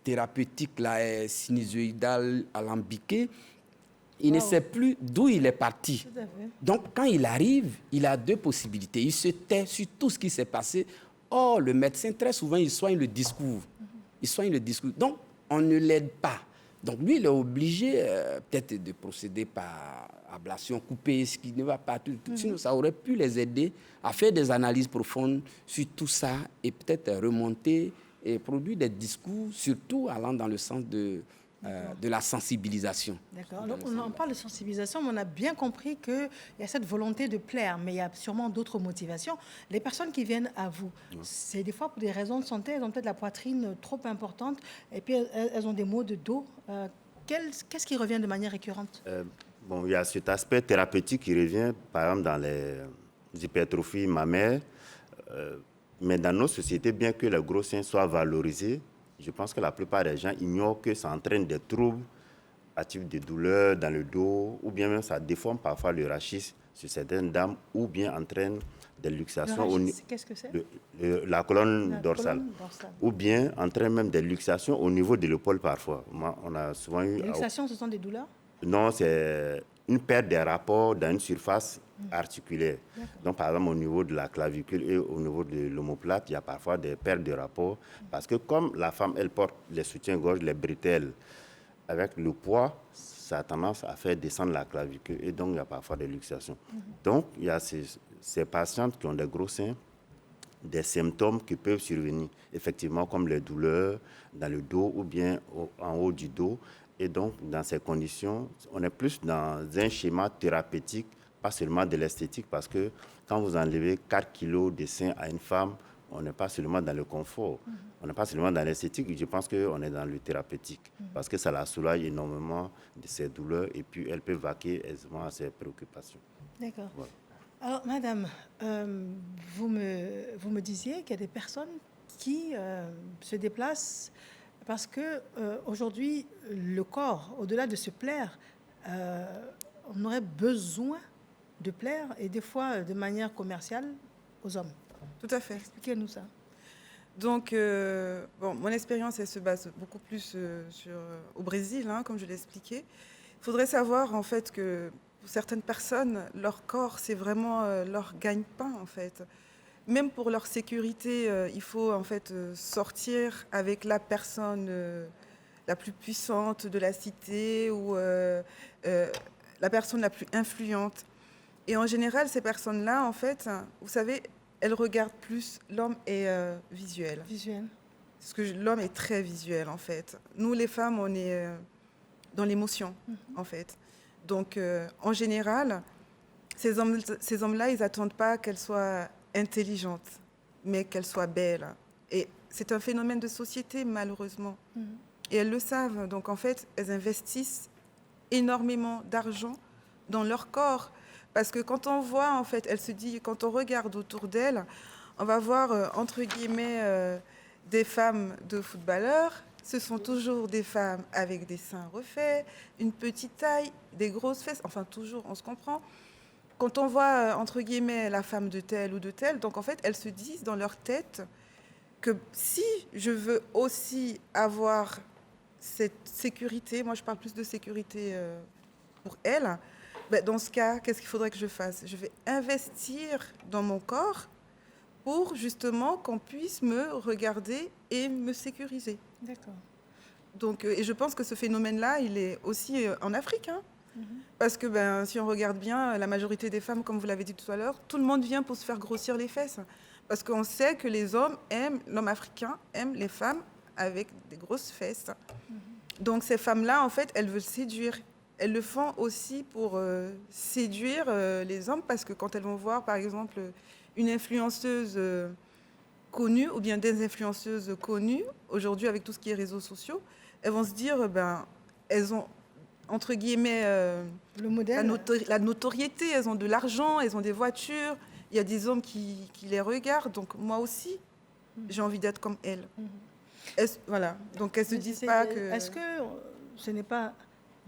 thérapeutique là, est sinusoïdale, alambiquée, il ne sait plus d'où il est parti. Donc, quand il arrive, il a deux possibilités. Il se tait sur tout ce qui s'est passé. Le médecin, très souvent, il soigne le discours. Il soigne le discours. Donc, on ne l'aide pas. Donc lui, il est obligé peut-être de procéder par ablation, couper ce qui ne va pas. Sinon, ça aurait pu les aider à faire des analyses profondes sur tout ça et peut-être remonter et produire des discours, surtout allant dans le sens de la sensibilisation.
D'accord. Donc, on parle de sensibilisation, mais on a bien compris qu'il y a cette volonté de plaire, mais il y a sûrement d'autres motivations. Les personnes qui viennent à vous, c'est des fois pour des raisons de santé, elles ont peut-être la poitrine trop importante, et puis elles ont des maux de dos. Qu'est-ce qui revient de manière récurrente?
Bon, il y a cet aspect thérapeutique qui revient, par exemple, dans les hypertrophies mammaires. Mais dans nos sociétés, bien que les gros seins soient valorisés, je pense que la plupart des gens ignorent que ça entraîne des troubles à type de douleurs dans le dos, ou bien même ça déforme parfois le rachis sur certaines dames, ou bien entraîne des luxations.
Qu'est-ce que c'est?
La colonne dorsale. Ou bien entraîne même des luxations au niveau de l'épaule parfois. On a souvent eu...
Les luxations, ce sont des douleurs?
Non, c'est une perte des rapports dans une surface articulaire. Donc, par exemple, au niveau de la clavicule et au niveau de l'omoplate, il y a parfois des pertes de rapports. Parce que comme la femme, elle porte les soutiens-gorge, les bretelles, avec le poids, ça a tendance à faire descendre la clavicule. Et donc, il y a parfois des luxations. Donc, il y a ces patientes qui ont des gros seins, des symptômes qui peuvent survenir, effectivement, comme les douleurs dans le dos ou bien en haut du dos. Et donc, dans ces conditions, on est plus dans un schéma thérapeutique, pas seulement de l'esthétique, parce que quand vous enlevez 4 kilos de seins à une femme, on n'est pas seulement dans le confort, on n'est pas seulement dans l'esthétique, je pense qu'on est dans le thérapeutique, parce que ça la soulage énormément de ses douleurs et puis elle peut vaquer aisément à ses préoccupations.
D'accord.
Voilà.
Alors, madame, vous me disiez qu'il y a des personnes qui se déplacent parce que aujourd'hui, le corps, au-delà de se plaire, on aurait besoin de plaire et des fois de manière commerciale aux hommes.
Tout à fait.
Expliquez-nous ça.
Donc, bon, mon expérience, elle se base beaucoup plus au Brésil, hein, comme je l'ai expliqué. Il faudrait savoir, en fait, que pour certaines personnes, leur corps, c'est vraiment leur gagne-pain, en fait. Même pour leur sécurité, il faut, en fait, sortir avec la personne la plus puissante de la cité ou la personne la plus influente. Et en général, ces personnes-là, en fait, vous savez, elles regardent plus, l'homme est visuel.
Visuel.
Parce que l'homme est très visuel, en fait. Nous, les femmes, on est dans l'émotion, en fait. Donc, en général, ces hommes-là, ils n'attendent pas qu'elles soient intelligentes, mais qu'elles soient belles. Et c'est un phénomène de société, malheureusement. Et elles le savent. Donc, en fait, elles investissent énormément d'argent dans leur corps. Parce que quand on voit, en fait, elle se dit, quand on regarde autour d'elle, on va voir, entre guillemets, des femmes de footballeurs. Ce sont toujours des femmes avec des seins refaits, une petite taille, des grosses fesses, enfin toujours, on se comprend. Quand on voit, entre guillemets, la femme de telle ou de telle, donc en fait, elles se disent dans leur tête que si je veux aussi avoir cette sécurité, moi je parle plus de sécurité pour elles, ben dans ce cas, qu'est-ce qu'il faudrait que je fasse? Je vais investir dans mon corps pour justement qu'on puisse me regarder et me sécuriser.
D'accord.
Donc, et je pense que ce phénomène-là, il est aussi en Afrique. Hein, parce que ben, si on regarde bien, la majorité des femmes, comme vous l'avez dit tout à l'heure, tout le monde vient pour se faire grossir les fesses. Parce qu'on sait que les hommes aiment, l'homme africain aime les femmes avec des grosses fesses. Donc ces femmes-là, en fait, elles veulent séduire. Elles le font aussi pour séduire les hommes, parce que quand elles vont voir, par exemple, une influenceuse connue ou bien des influenceuses connues, aujourd'hui avec tout ce qui est réseaux sociaux, elles vont se dire, ben, elles ont, entre guillemets,
le modèle.
la notoriété, elles ont de l'argent, elles ont des voitures, il y a des hommes qui les regardent, donc moi aussi, j'ai envie d'être comme elles. Voilà, donc elles ne se disent pas que...
Est-ce que ce n'est pas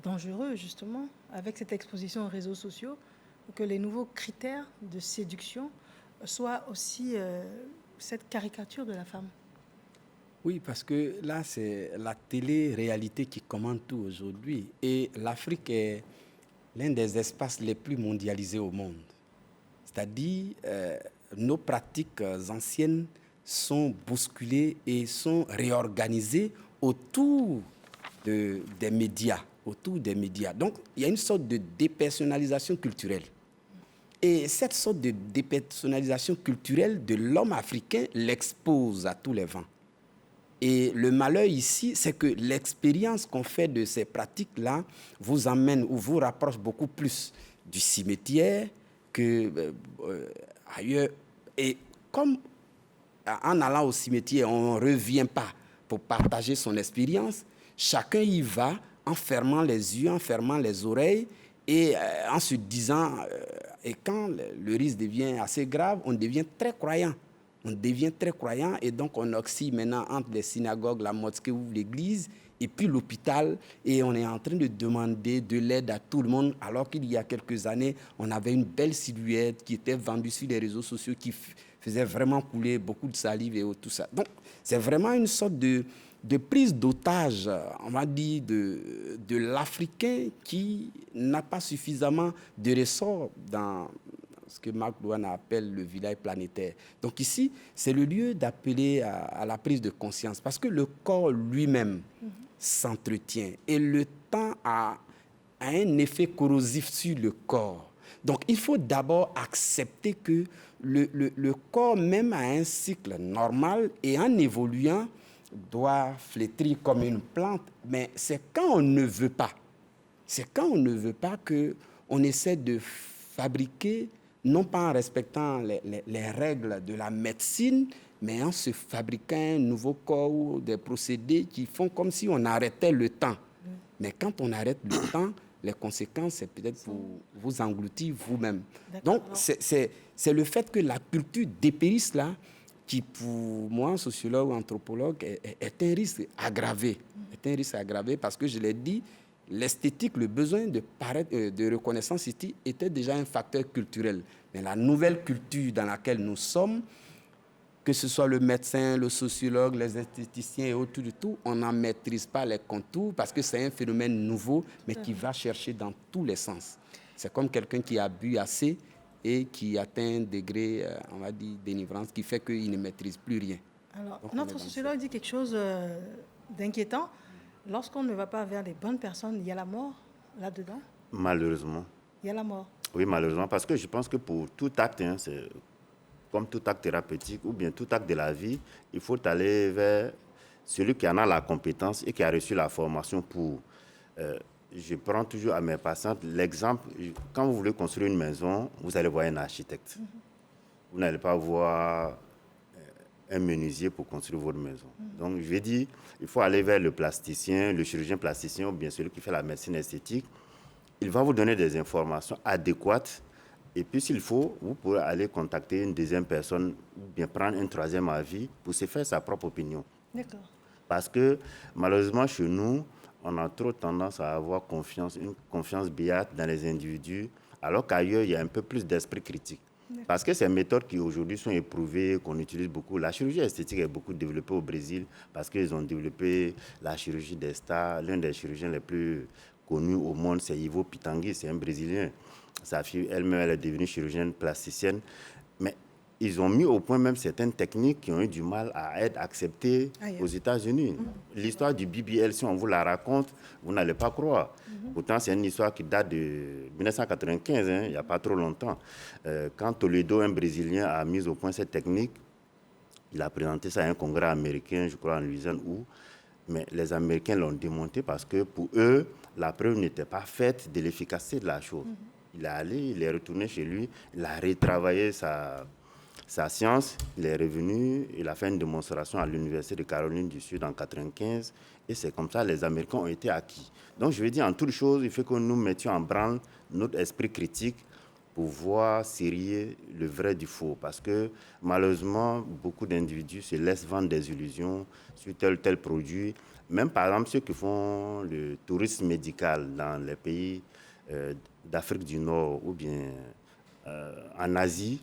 dangereux, justement, avec cette exposition aux réseaux sociaux, que les nouveaux critères de séduction soient aussi cette caricature de la femme?
Oui, parce que là, c'est la télé-réalité qui commande tout aujourd'hui. Et l'Afrique est l'un des espaces les plus mondialisés au monde. C'est-à-dire, nos pratiques anciennes sont bousculées et sont réorganisées autour des médias, autour des médias. Donc, il y a une sorte de dépersonnalisation culturelle. Et cette sorte de dépersonnalisation culturelle de l'homme africain l'expose à tous les vents. Et le malheur ici, c'est que l'expérience qu'on fait de ces pratiques-là vous amène ou vous rapproche beaucoup plus du cimetière que ailleurs. Et comme en allant au cimetière, on ne revient pas pour partager son expérience, chacun y va en fermant les yeux, en fermant les oreilles et en se disant... et quand le risque devient assez grave, on devient très croyant. On devient très croyant et donc on oscille maintenant entre les synagogues, la mosquée ou l'église et puis l'hôpital et on est en train de demander de l'aide à tout le monde alors qu'il y a quelques années, on avait une belle silhouette qui était vendue sur les réseaux sociaux qui faisait vraiment couler beaucoup de salive et tout ça. Donc c'est vraiment une sorte de prise d'otage, on va dire, de l'Africain qui n'a pas suffisamment de ressort dans ce que Marc Louane appelle le village planétaire. Donc ici, c'est le lieu d'appeler à la prise de conscience parce que le corps lui-même s'entretient et le temps a un effet corrosif sur le corps. Donc il faut d'abord accepter que le corps même a un cycle normal et en évoluant, doit flétrir comme une plante, mais c'est quand on ne veut pas. C'est quand on ne veut pas qu'on essaie de fabriquer, non pas en respectant les règles de la médecine, mais en se fabriquant un nouveau corps ou des procédés qui font comme si on arrêtait le temps. Mais quand on arrête le temps, les conséquences, c'est peut-être pour vous engloutir vous-même. Donc, c'est le fait que la culture dépérisse là, qui pour moi, sociologue ou anthropologue, est un risque aggravé. Est un risque aggravé parce que, je l'ai dit, l'esthétique, le besoin de reconnaissance ici était déjà un facteur culturel. Mais la nouvelle culture dans laquelle nous sommes, que ce soit le médecin, le sociologue, les esthéticiens et autour de tout, on n'en maîtrise pas les contours parce que c'est un phénomène nouveau, mais qui va chercher dans tous les sens. C'est comme quelqu'un qui a bu assez et qui atteint un degré, on va dire, d'énivrance, qui fait qu'il ne maîtrise plus rien.
Alors,
donc,
notre sociologue dit quelque chose d'inquiétant. Lorsqu'on ne va pas vers les bonnes personnes, il y a la mort là-dedans?
Malheureusement.
Il y a la mort?
Oui, malheureusement, parce que je pense que pour tout acte, c'est comme tout acte thérapeutique ou bien tout acte de la vie, il faut aller vers celui qui en a la compétence et qui a reçu la formation pour... je prends toujours à mes patientes l'exemple, quand vous voulez construire une maison, vous allez voir un architecte. Vous n'allez pas voir un menuisier pour construire votre maison. Donc, je vais dire, il faut aller vers le plasticien, le chirurgien plasticien ou bien celui qui fait la médecine esthétique. Il va vous donner des informations adéquates et puis, s'il faut, vous pourrez aller contacter une deuxième personne ou bien prendre un troisième avis pour se faire sa propre opinion.
D'accord.
Parce que, malheureusement, chez nous, on a trop tendance à avoir une confiance béate dans les individus, alors qu'ailleurs, il y a un peu plus d'esprit critique. Parce que ces méthodes qui aujourd'hui sont éprouvées, qu'on utilise beaucoup, la chirurgie esthétique est beaucoup développée au Brésil parce qu'ils ont développé la chirurgie des stars. L'un des chirurgiens les plus connus au monde, c'est Ivo Pitangui, c'est un Brésilien. Sa fille elle-même, elle est devenue chirurgienne plasticienne. Mais ils ont mis au point même certaines techniques qui ont eu du mal à être acceptées aux États-Unis. L'histoire du BBL, si on vous la raconte, vous n'allez pas croire. Pourtant, c'est une histoire qui date de 1995, il n'y a pas trop longtemps. Quand Toledo, un Brésilien, a mis au point cette technique, il a présenté ça à un congrès américain, je crois en Louisiane, mais les Américains l'ont démonté parce que pour eux, la preuve n'était pas faite de l'efficacité de la chose. Il est allé, il est retourné chez lui, il a retravaillé sa science, il est revenu, il a fait une démonstration à l'Université de Caroline du Sud en 1995, et c'est comme ça que les Américains ont été acquis. Donc je veux dire, en toute chose, il faut que nous mettions en branle notre esprit critique pour voir sérieux le vrai du faux. Parce que malheureusement, beaucoup d'individus se laissent vendre des illusions sur tel ou tel produit. Même par exemple ceux qui font le tourisme médical dans les pays d'Afrique du Nord ou bien en Asie,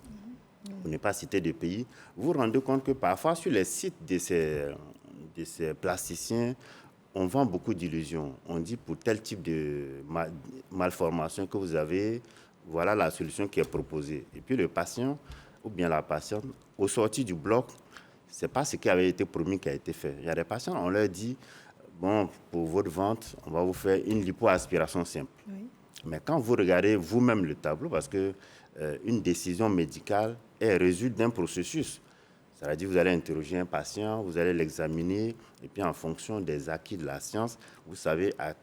pour ne pas citer de pays, vous vous rendez compte que parfois sur les sites de ces plasticiens, on vend beaucoup d'illusions. On dit pour tel type de malformation que vous avez, voilà la solution qui est proposée. Et puis le patient ou bien la patiente, au sortir du bloc, ce n'est pas ce qui avait été promis qui a été fait. Il y a des patients, on leur dit, bon, pour votre ventre, on va vous faire une lipoaspiration simple.
Oui.
Mais quand vous regardez vous-même le tableau, parce que une décision médicale, elle résulte d'un processus. C'est-à-dire que vous allez interroger un patient, vous allez l'examiner, et puis en fonction des acquis de la science, vous savez à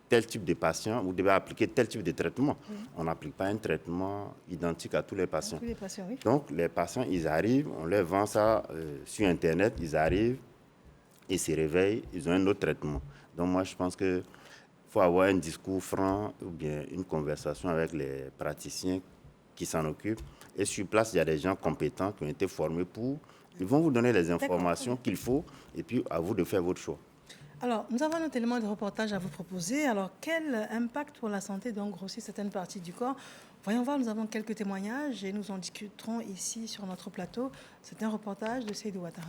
tel type de patient, vous devez appliquer tel type de traitement. Oui. On n'applique pas un traitement identique à tous les patients.
Tous les patients, oui.
Donc les patients, ils arrivent, on leur vend ça sur Internet, ils arrivent, ils se réveillent, ils ont un autre traitement. Donc moi, je pense qu'il faut avoir un discours franc ou bien une conversation avec les praticiens qui s'en occupent. Et sur place, il y a des gens compétents qui ont été formés pour... Ils vont vous donner les informations qu'il faut et puis à vous de faire votre choix.
Alors, nous avons un autre élément de reportage à vous proposer. Alors, quel impact pour la santé donc grossir certaines parties du corps? Voyons voir, nous avons quelques témoignages et nous en discuterons ici sur notre plateau. C'est un reportage de Seydou Ouattara.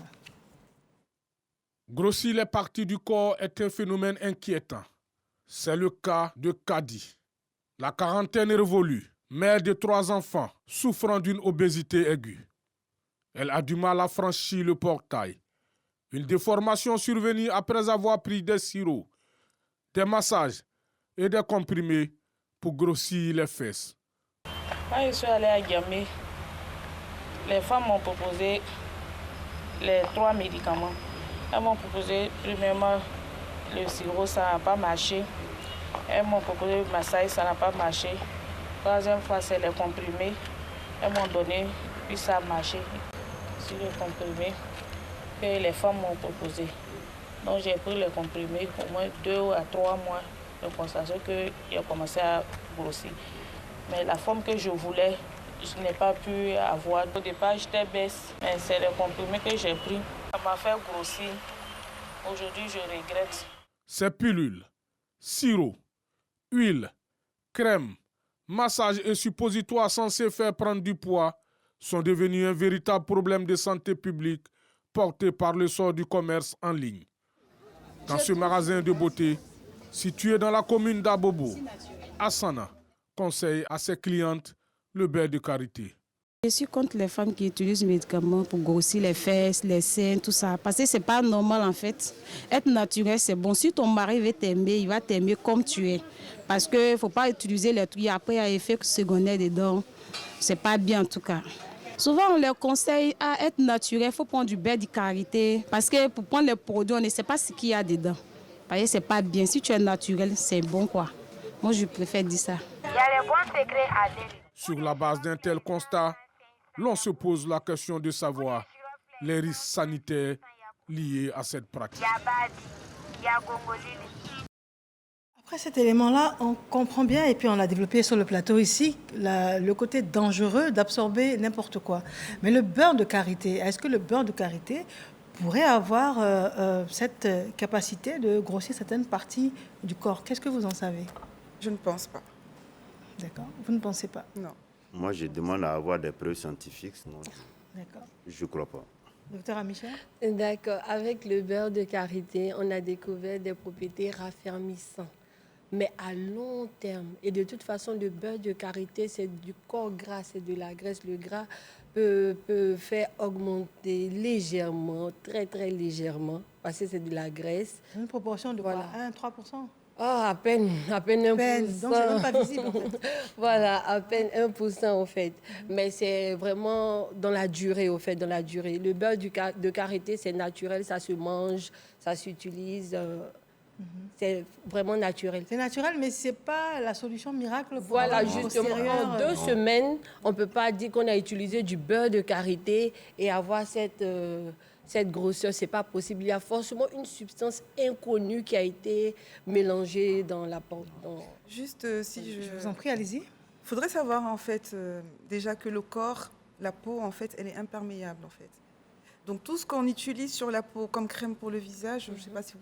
Grossir les parties du corps est un phénomène inquiétant. C'est le cas de Kadi. La quarantaine est révolue, mère de 3 enfants, souffrant d'une obésité aiguë. Elle a du mal à franchir le portail. Une déformation survenue après avoir pris des sirops, des massages et des comprimés pour grossir les fesses.
Quand je suis allée à Gamé, les femmes m'ont proposé les 3 médicaments. Elles m'ont proposé premièrement le sirop, ça n'a pas marché. Elles m'ont proposé le massage, ça n'a pas marché. Troisième fois, c'est les comprimés. Elles m'ont donné, puis ça a marché. Sur le comprimé que les femmes m'ont proposé. Donc j'ai pris les comprimés au moins 2 à 3 mois de constatation que j'ai commencé à grossir. Mais la forme que je voulais, je n'ai pas pu avoir. Au départ, j'étais baisse, mais c'est les comprimés que j'ai pris. Ça m'a fait grossir. Aujourd'hui, je regrette.
Ces pilules, sirop, huile, crème, massage et suppositoires censés faire prendre du poids sont devenus un véritable problème de santé publique porté par l'essor du commerce en ligne. Dans ce magasin de beauté, situé dans la commune d'Abobo, Hassana conseille à ses clientes le beurre de karité.
Je suis contre les femmes qui utilisent les médicaments pour grossir les fesses, les seins, tout ça. Parce que ce n'est pas normal en fait. Être naturel, c'est bon. Si ton mari veut t'aimer, il va t'aimer comme tu es. Parce qu'il ne faut pas utiliser les trucs. Après, il y a effet secondaire dedans. Ce n'est pas bien en tout cas. Souvent, on leur conseille à être naturel. Il faut prendre du beurre de karité. Parce que pour prendre les produits, on ne sait pas ce qu'il y a dedans. Parce que ce n'est pas bien. Si tu es naturel, c'est bon quoi. Moi, je préfère dire ça.
Il y a les bons secrets à dire.
Sur la base d'un tel constat, l'on se pose la question de savoir les risques sanitaires liés à cette pratique.
Après cet élément-là, on comprend bien, et puis on l'a développé sur le plateau ici, le côté dangereux d'absorber n'importe quoi. Mais le beurre de karité, est-ce que le beurre de karité pourrait avoir cette capacité de grossir certaines parties du corps? Qu'est-ce que vous en savez?
Je ne pense pas.
D'accord. Vous ne pensez pas?
Non.
Moi, je demande à avoir des preuves scientifiques, sinon
D'accord.
je ne crois pas.
Docteur Amichel?
D'accord. Avec le beurre de karité, on a découvert des propriétés raffermissantes, mais à long terme. Et de toute façon, le beurre de karité, c'est du corps gras, c'est de la graisse. Le gras peut faire augmenter légèrement, très très légèrement, parce que c'est de la graisse.
Une proportion de
Voilà.
quoi? 1-3%?
Oh, à peine 1%.
Donc, c'est même pas visible, en fait.
Voilà, à peine 1% en fait. Mais c'est vraiment dans la durée, au fait, dans la durée. Le beurre de karité, c'est naturel, ça se mange, ça s'utilise. C'est vraiment naturel.
C'est naturel, mais ce n'est pas la solution miracle. Pour
Voilà,
avoir une
justement,
postérieure,
en 2 semaines, on ne peut pas dire qu'on a utilisé du beurre de karité et avoir cette grosseur, ce n'est pas possible. Il y a forcément une substance inconnue qui a été mélangée dans la pente.
Juste si
Je vous en prie, allez-y.
Il faudrait savoir en fait déjà que le corps, la peau en fait, elle est imperméable en fait. Donc tout ce qu'on utilise sur la peau comme crème pour le visage, je ne sais pas si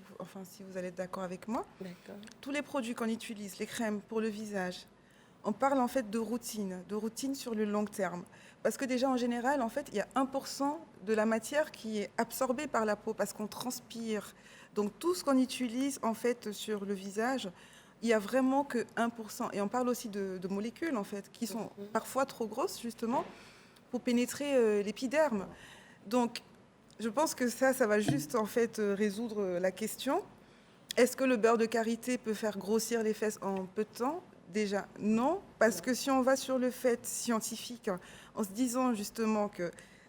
vous allez être d'accord avec moi. Tous les produits qu'on utilise, les crèmes pour le visage, on parle en fait de routine sur le long terme. Parce que déjà en général, en fait, il y a 1% de la matière qui est absorbée par la peau parce qu'on transpire. Donc tout ce qu'on utilise en fait sur le visage, il n'y a vraiment que 1%. Et on parle aussi de molécules en fait qui sont parfois trop grosses justement pour pénétrer l'épiderme. Donc je pense que ça va juste en fait résoudre la question. Est-ce que le beurre de karité peut faire grossir les fesses en peu de temps? Déjà, non, parce que si on va sur le fait scientifique, en se disant justement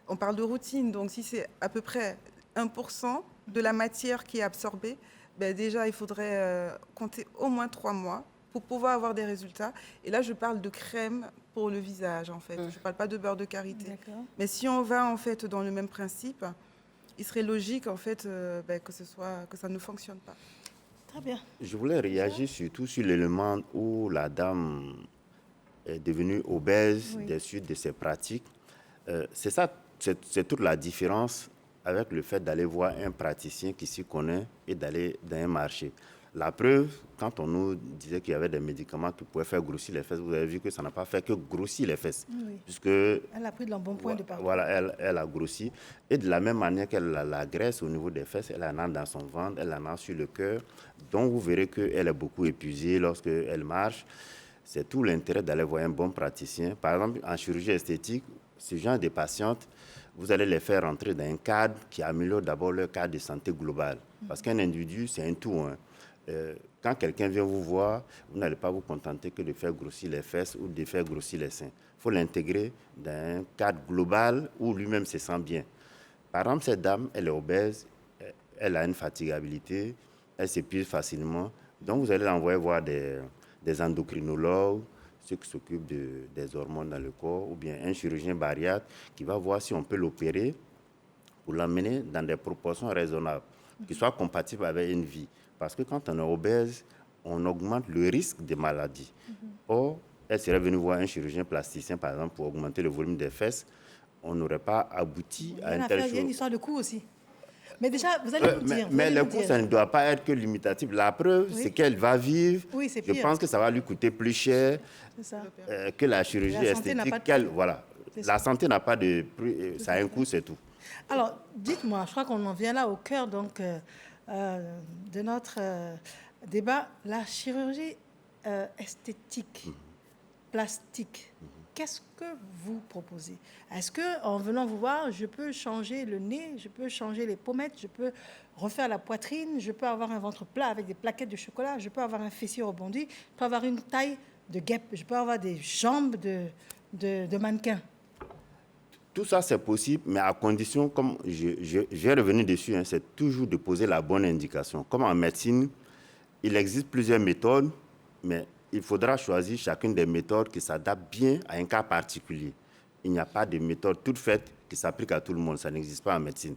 on parle de routine, donc si c'est à peu près 1% de la matière qui est absorbée, ben déjà, il faudrait compter au moins 3 mois pour pouvoir avoir des résultats. Et là, je parle de crème pour le visage, en fait. Je ne parle pas de beurre de karité. Mais si on va, en fait, dans le même principe, il serait logique, en fait, que ça ne fonctionne pas.
Très bien.
Je voulais réagir surtout sur l'élément où la dame est devenue obèse des suites de ses pratiques. C'est ça, c'est toute la différence avec le fait d'aller voir un praticien qui s'y connaît et d'aller dans un marché. La preuve, quand on nous disait qu'il y avait des médicaments qui pouvaient faire grossir les fesses, vous avez vu que ça n'a pas fait que grossir les fesses.
Oui.
Puisque,
elle a pris de l'embonpoint de partout.
Voilà, elle a grossi. Et de la même manière qu'elle a la graisse au niveau des fesses, elle en a dans son ventre, elle en a sur le cœur. Donc vous verrez qu'elle est beaucoup épuisée lorsqu'elle marche. C'est tout l'intérêt d'aller voir un bon praticien. Par exemple, en chirurgie esthétique, ce genre de patientes, vous allez les faire rentrer dans un cadre qui améliore d'abord leur cadre de santé globale. Parce qu'un individu, c'est un tout. Quand quelqu'un vient vous voir, vous n'allez pas vous contenter que de faire grossir les fesses ou de faire grossir les seins. Il faut l'intégrer dans un cadre global où lui-même se sent bien. Par exemple, cette dame, elle est obèse, elle a une fatigabilité, elle s'épuise facilement. Donc, vous allez l'envoyer voir des endocrinologues, ceux qui s'occupent des hormones dans le corps, ou bien un chirurgien bariatre qui va voir si on peut l'opérer pour l'amener dans des proportions raisonnables, qui soient compatibles avec une vie. Parce que quand on est obèse, on augmente le risque de maladie. Or, elle serait venue voir un chirurgien plasticien, par exemple, pour augmenter le volume des fesses. On n'aurait pas abouti à une telle chose.
Il y a une histoire de coût aussi. Mais déjà, vous allez vous dire.
Mais le coût, ça ne doit pas être que limitatif. La preuve, c'est qu'elle va vivre.
Oui, c'est pire.
Je pense que ça va lui coûter plus cher que la chirurgie esthétique. Voilà. La santé n'a pas de prix. Ça a un coût, c'est tout.
Alors, dites-moi, je crois qu'on en vient là au cœur de notre débat. La chirurgie esthétique, plastique, qu'est-ce que vous proposez? Est-ce qu'en venant vous voir, je peux changer le nez, je peux changer les pommettes, je peux refaire la poitrine, je peux avoir un ventre plat avec des plaquettes de chocolat, je peux avoir un fessier rebondi, je peux avoir une taille de guêpe, je peux avoir des jambes de mannequin?
Tout ça, c'est possible, mais à condition, comme je vais revenir dessus, c'est toujours de poser la bonne indication. Comme en médecine, il existe plusieurs méthodes, mais il faudra choisir chacune des méthodes qui s'adapte bien à un cas particulier. Il n'y a pas de méthode toute faite qui s'applique à tout le monde. Ça n'existe pas en médecine.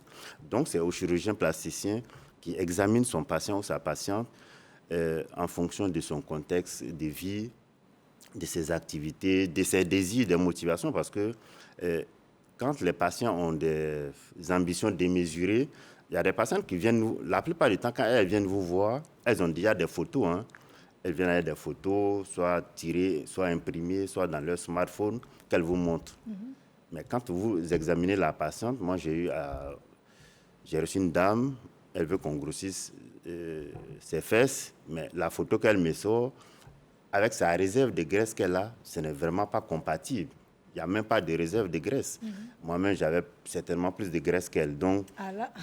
Donc, c'est au chirurgien plasticien qui examine son patient ou sa patiente en fonction de son contexte de vie, de ses activités, de ses désirs, des motivations, parce que quand les patients ont des ambitions démesurées, il y a des patientes qui viennent nous... La plupart du temps, quand elles viennent vous voir, elles ont déjà des photos. Elles viennent avec des photos, soit tirées, soit imprimées, soit dans leur smartphone, qu'elles vous montrent. Mais quand vous examinez la patiente, moi, j'ai reçu une dame, elle veut qu'on grossisse ses fesses, mais la photo qu'elle me sort, avec sa réserve de graisse qu'elle a, ce n'est vraiment pas compatible. Il n'y a même pas de réserve de graisse. Moi-même, j'avais certainement plus de graisse qu'elle. Donc,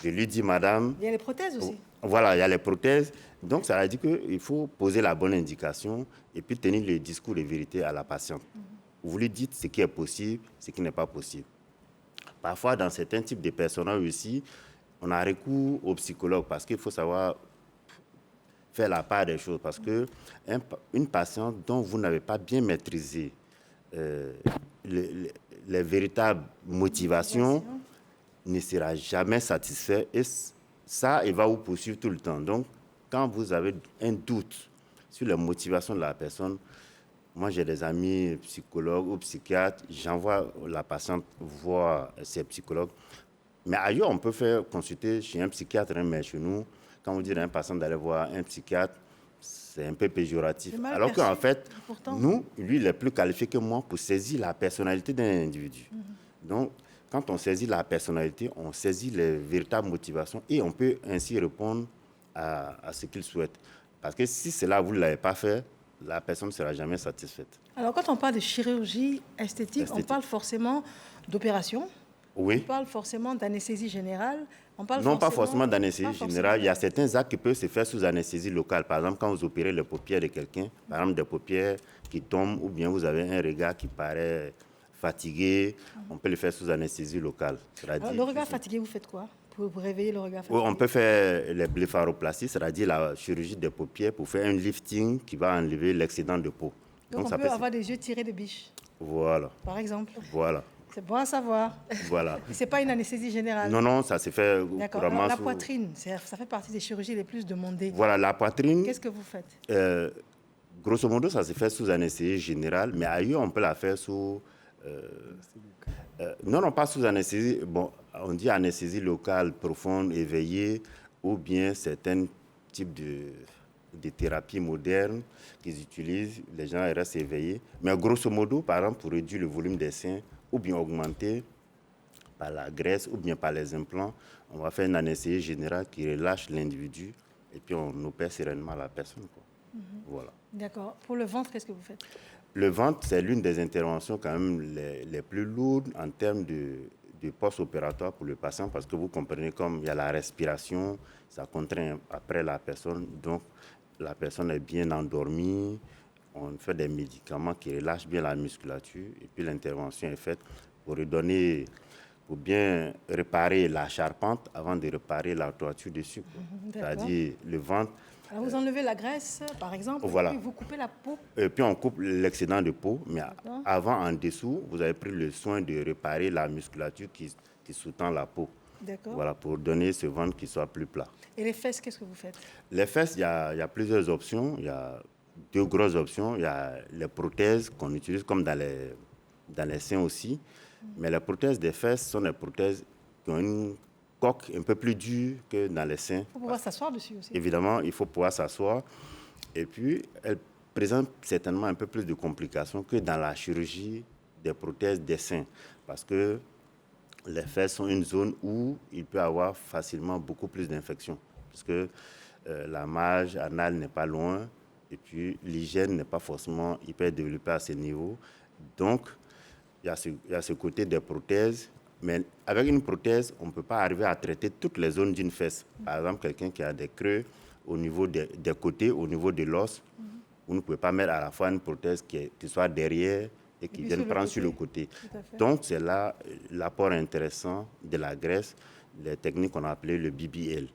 je lui dis, madame...
Il y a les prothèses aussi.
Voilà, il y a les prothèses. Donc, ça a dit qu'il faut poser la bonne indication et puis tenir le discours de vérité à la patiente. Vous lui dites ce qui est possible, ce qui n'est pas possible. Parfois, dans certains types de personnages aussi, on a recours au psychologue parce qu'il faut savoir faire la part des choses. Parce qu'une patiente dont vous n'avez pas bien maîtrisé les véritables motivations ne sera jamais satisfait et ça, il va vous poursuivre tout le temps. Donc, quand vous avez un doute sur la motivation de la personne, moi j'ai des amis psychologues ou psychiatres, j'envoie la patiente voir ces psychologues. Mais ailleurs, on peut faire consulter chez un psychiatre, mais chez nous, quand vous dites à un patient d'aller voir un psychiatre, c'est un peu péjoratif. Alors qu'en fait, nous, lui, il est plus qualifié que moi pour saisir la personnalité d'un individu. Donc, quand on saisit la personnalité, on saisit les véritables motivations et on peut ainsi répondre à ce qu'il souhaite. Parce que si cela, vous ne l'avez pas fait, la personne ne sera jamais satisfaite.
Alors, quand on parle de chirurgie esthétique, on parle forcément d'opération,
Oui.
On parle forcément d'anesthésie générale. On parle
Non, pas forcément d'anesthésie
pas forcément
générale. Il y a certains actes qui peuvent se faire sous anesthésie locale. Par exemple, quand vous opérez les paupières de quelqu'un, par exemple des paupières qui tombent, ou bien vous avez un regard qui paraît fatigué, on peut le faire sous anesthésie locale.
Alors, le regard fatigué, vous faites quoi pour réveiller le regard fatigué?
Oui, on peut faire les blépharoplasties, c'est-à-dire la chirurgie des paupières pour faire un lifting qui va enlever l'excédent de peau.
Donc on peut avoir des yeux tirés de biche.
Voilà.
Par exemple.
Voilà.
C'est bon à savoir.
Voilà.
Ce n'est pas une anesthésie générale.
Non, non, ça se fait
couramment. La poitrine, ça fait partie des chirurgies les plus demandées.
Voilà, la poitrine.
Qu'est-ce que vous faites?
Grosso modo, ça se fait sous anesthésie générale, mais ailleurs, on peut la faire sous... non, pas sous anesthésie. Bon, on dit anesthésie locale profonde, éveillée, ou bien certains types de thérapies modernes qu'ils utilisent, les gens restent éveillés. Mais grosso modo, par exemple, pour réduire le volume des seins, ou bien augmenter par la graisse, ou bien par les implants, on va faire une anesthésie générale qui relâche l'individu, et puis on opère sereinement la personne, quoi. Voilà.
D'accord. Pour le ventre, qu'est-ce que vous faites?
Le ventre, c'est l'une des interventions quand même les plus lourdes en termes de post-opératoire pour le patient, parce que vous comprenez, comme il y a la respiration, ça contraint après la personne, donc la personne est bien endormie, on fait des médicaments qui relâchent bien la musculature, et puis l'intervention est faite pour redonner, pour bien réparer la charpente avant de réparer la toiture dessus. C'est-à-dire le ventre.
Alors vous enlevez la graisse, par exemple,
voilà.
Et puis vous coupez la peau.
Et puis on coupe l'excédent de peau, mais avant, en dessous, vous avez pris le soin de réparer la musculature qui sous-tend la peau.
D'accord.
Voilà, pour donner ce ventre qui soit plus plat.
Et les fesses, qu'est-ce que vous faites?
Les fesses, il y a plusieurs options. Il y a deux grosses options. Il y a les prothèses qu'on utilise comme dans les seins aussi. Mais les prothèses des fesses sont des prothèses qui ont une coque un peu plus dure que dans les seins.
Il faut pouvoir s'asseoir dessus aussi.
Évidemment, il faut pouvoir s'asseoir. Et puis, elles présentent certainement un peu plus de complications que dans la chirurgie des prothèses des seins. Parce que les fesses sont une zone où il peut y avoir facilement beaucoup plus d'infections. Parce que la marge anale n'est pas loin. Et puis, l'hygiène n'est pas forcément hyper développée à ce niveau. Donc, il y a ce côté des prothèses. Mais avec une prothèse, on ne peut pas arriver à traiter toutes les zones d'une fesse. Par exemple, quelqu'un qui a des creux au niveau des côtés, au niveau de l'os, vous ne pouvez pas mettre à la fois une prothèse qui soit derrière et qui vienne prendre sur le côté. Donc, c'est là l'apport intéressant de la graisse, les techniques qu'on a appelées le BBL,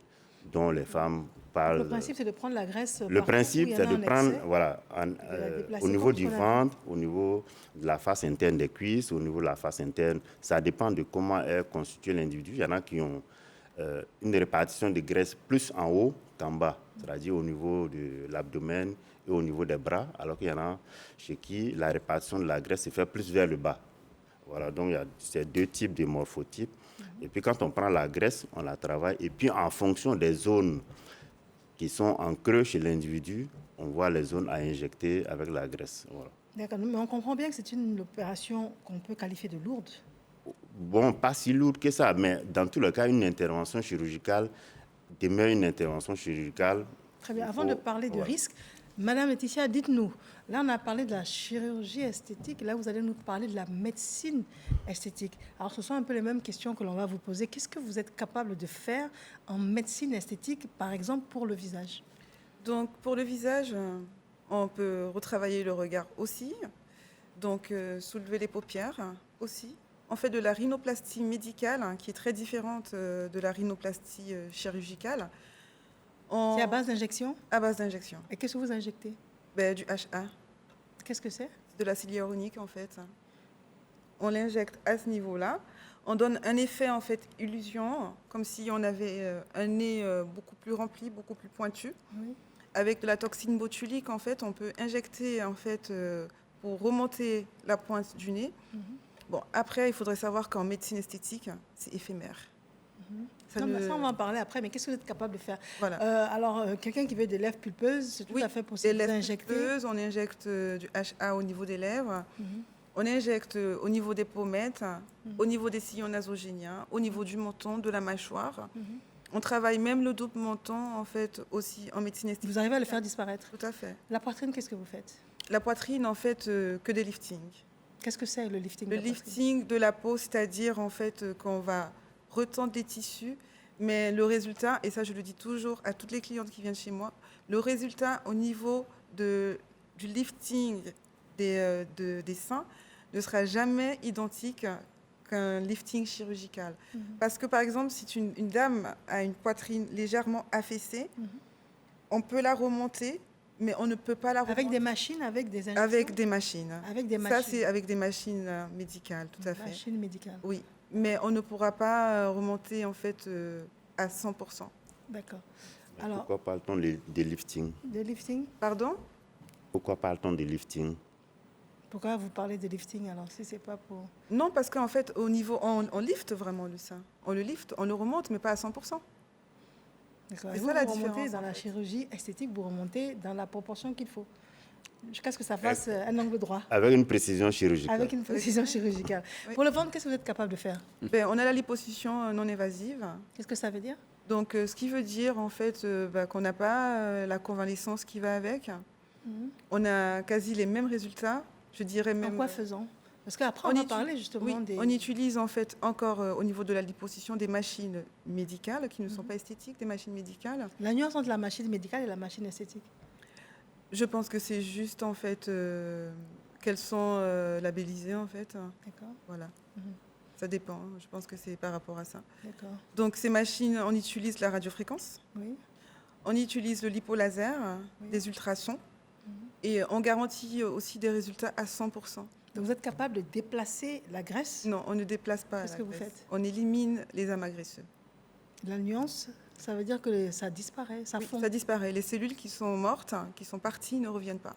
dont les femmes parlent.
Le principe, c'est de prendre la graisse.
Le principe, c'est de prendre, voilà, au niveau du ventre, au niveau de la face interne des cuisses, au niveau de la face interne. Ça dépend de comment est constitué l'individu. Il y en a qui ont une répartition de graisse plus en haut qu'en bas, c'est-à-dire au niveau de l'abdomen et au niveau des bras, alors qu'il y en a chez qui la répartition de la graisse se fait plus vers le bas. Voilà, donc il y a ces deux types de morphotypes. Et puis quand on prend la graisse, on la travaille. Et puis en fonction des zones qui sont en creux chez l'individu, on voit les zones à injecter avec la graisse. Voilà.
D'accord, mais on comprend bien que c'est une opération qu'on peut qualifier de lourde.
Bon, pas si lourde que ça, mais dans tous les cas, une intervention chirurgicale demeure une intervention chirurgicale.
Très bien. Avant de parler de risque, Madame Laetitia, dites-nous, là on a parlé de la chirurgie esthétique, là vous allez nous parler de la médecine esthétique. Alors ce sont un peu les mêmes questions que l'on va vous poser. Qu'est-ce que vous êtes capable de faire en médecine esthétique, par exemple pour le visage?
Donc pour le visage, on peut retravailler le regard aussi, donc soulever les paupières aussi. On fait de la rhinoplastie médicale, qui est très différente de la rhinoplastie chirurgicale.
C'est à base d'injection?
À base d'injection.
Et qu'est-ce que vous injectez?
Du HA.
Qu'est-ce que c'est?
De l'acide hyaluronique, en fait. On l'injecte à ce niveau-là. On donne un effet, en fait, illusion, comme si on avait un nez beaucoup plus rempli, beaucoup plus pointu.
Oui.
Avec de la toxine botulique, en fait, on peut injecter, en fait, pour remonter la pointe du nez. Bon, après, il faudrait savoir qu'en médecine esthétique, c'est éphémère.
Ça, on va en parler après, mais qu'est-ce que vous êtes capable de faire?
Voilà.
Alors, quelqu'un qui veut des lèvres pulpeuses, c'est tout à fait possible d'injecter.
Des lèvres pulpeuses, on injecte du HA au niveau des lèvres, on injecte au niveau des pommettes, au niveau des sillons nasogéniens, au niveau du menton, de la mâchoire. On travaille même le double menton, en fait, aussi en médecine esthétique.
Vous arrivez à le faire disparaître?
Tout à fait.
La poitrine, qu'est-ce que vous faites?
La poitrine, en fait, que des liftings.
Qu'est-ce que c'est le lifting?
Le lifting de la peau, c'est-à-dire en fait qu'on va retendre les tissus, mais le résultat, et ça je le dis toujours à toutes les clientes qui viennent chez moi, le résultat au niveau du lifting des seins ne sera jamais identique qu'un lifting chirurgical. Parce que par exemple, si une dame a une poitrine légèrement affaissée, on peut la remonter, mais on ne peut pas la remonter.
Avec des machines, avec des injections?
Avec des machines.
Avec des
Ça,
machines.
c'est avec des machines médicales, tout à fait.
Machines médicales.
Oui, mais on ne pourra pas remonter en fait à 100%.
D'accord.
Alors, pourquoi parle-t-on de lifting?
De lifting?
Pardon?
Pourquoi parle-t-on de lifting?
Pourquoi vous parlez de lifting alors, si c'est pas pour...
Non, parce qu'en fait, au niveau, on lifte vraiment le sein. On le lifte, on le remonte, mais pas à 100%.
D'accord.
C'est
Et
ça la
vous remontez
différence,
dans
en
la
fait.
chirurgie esthétique, vous remontez dans la proportion qu'il faut, jusqu'à ce que ça fasse un angle droit.
Avec une précision chirurgicale.
Avec une précision chirurgicale.
Oui.
Pour le ventre, qu'est-ce que vous êtes capable de faire?
On a la liposuction non évasive.
Qu'est-ce que ça veut dire?
Donc, ce qui veut dire en fait qu'on n'a pas la convalescence qui va avec. On a quasi les mêmes résultats, je dirais même.
En quoi faisant? Parce qu'après, on va parler justement des...
On utilise en fait encore au niveau de la liposuction des machines médicales qui ne sont pas esthétiques, des machines médicales.
La nuance entre la machine médicale et la machine esthétique?
Je pense que c'est juste en fait qu'elles sont labellisées en fait.
D'accord.
Voilà. Ça dépend. Hein. Je pense que c'est par rapport à ça.
D'accord.
Donc ces machines, on utilise la radiofréquence.
Oui.
On utilise le lipolaser, des ultrasons. Et on garantit aussi des résultats à 100%.
Donc vous êtes capable de déplacer la graisse?
Non, on ne déplace pas
Qu'est-ce
la
que vous
graisse.
faites?
On élimine les amas graisseux.
La nuance, ça veut dire que ça disparaît, ça fond?
Ça disparaît. Les cellules qui sont mortes, qui sont parties, ne reviennent pas.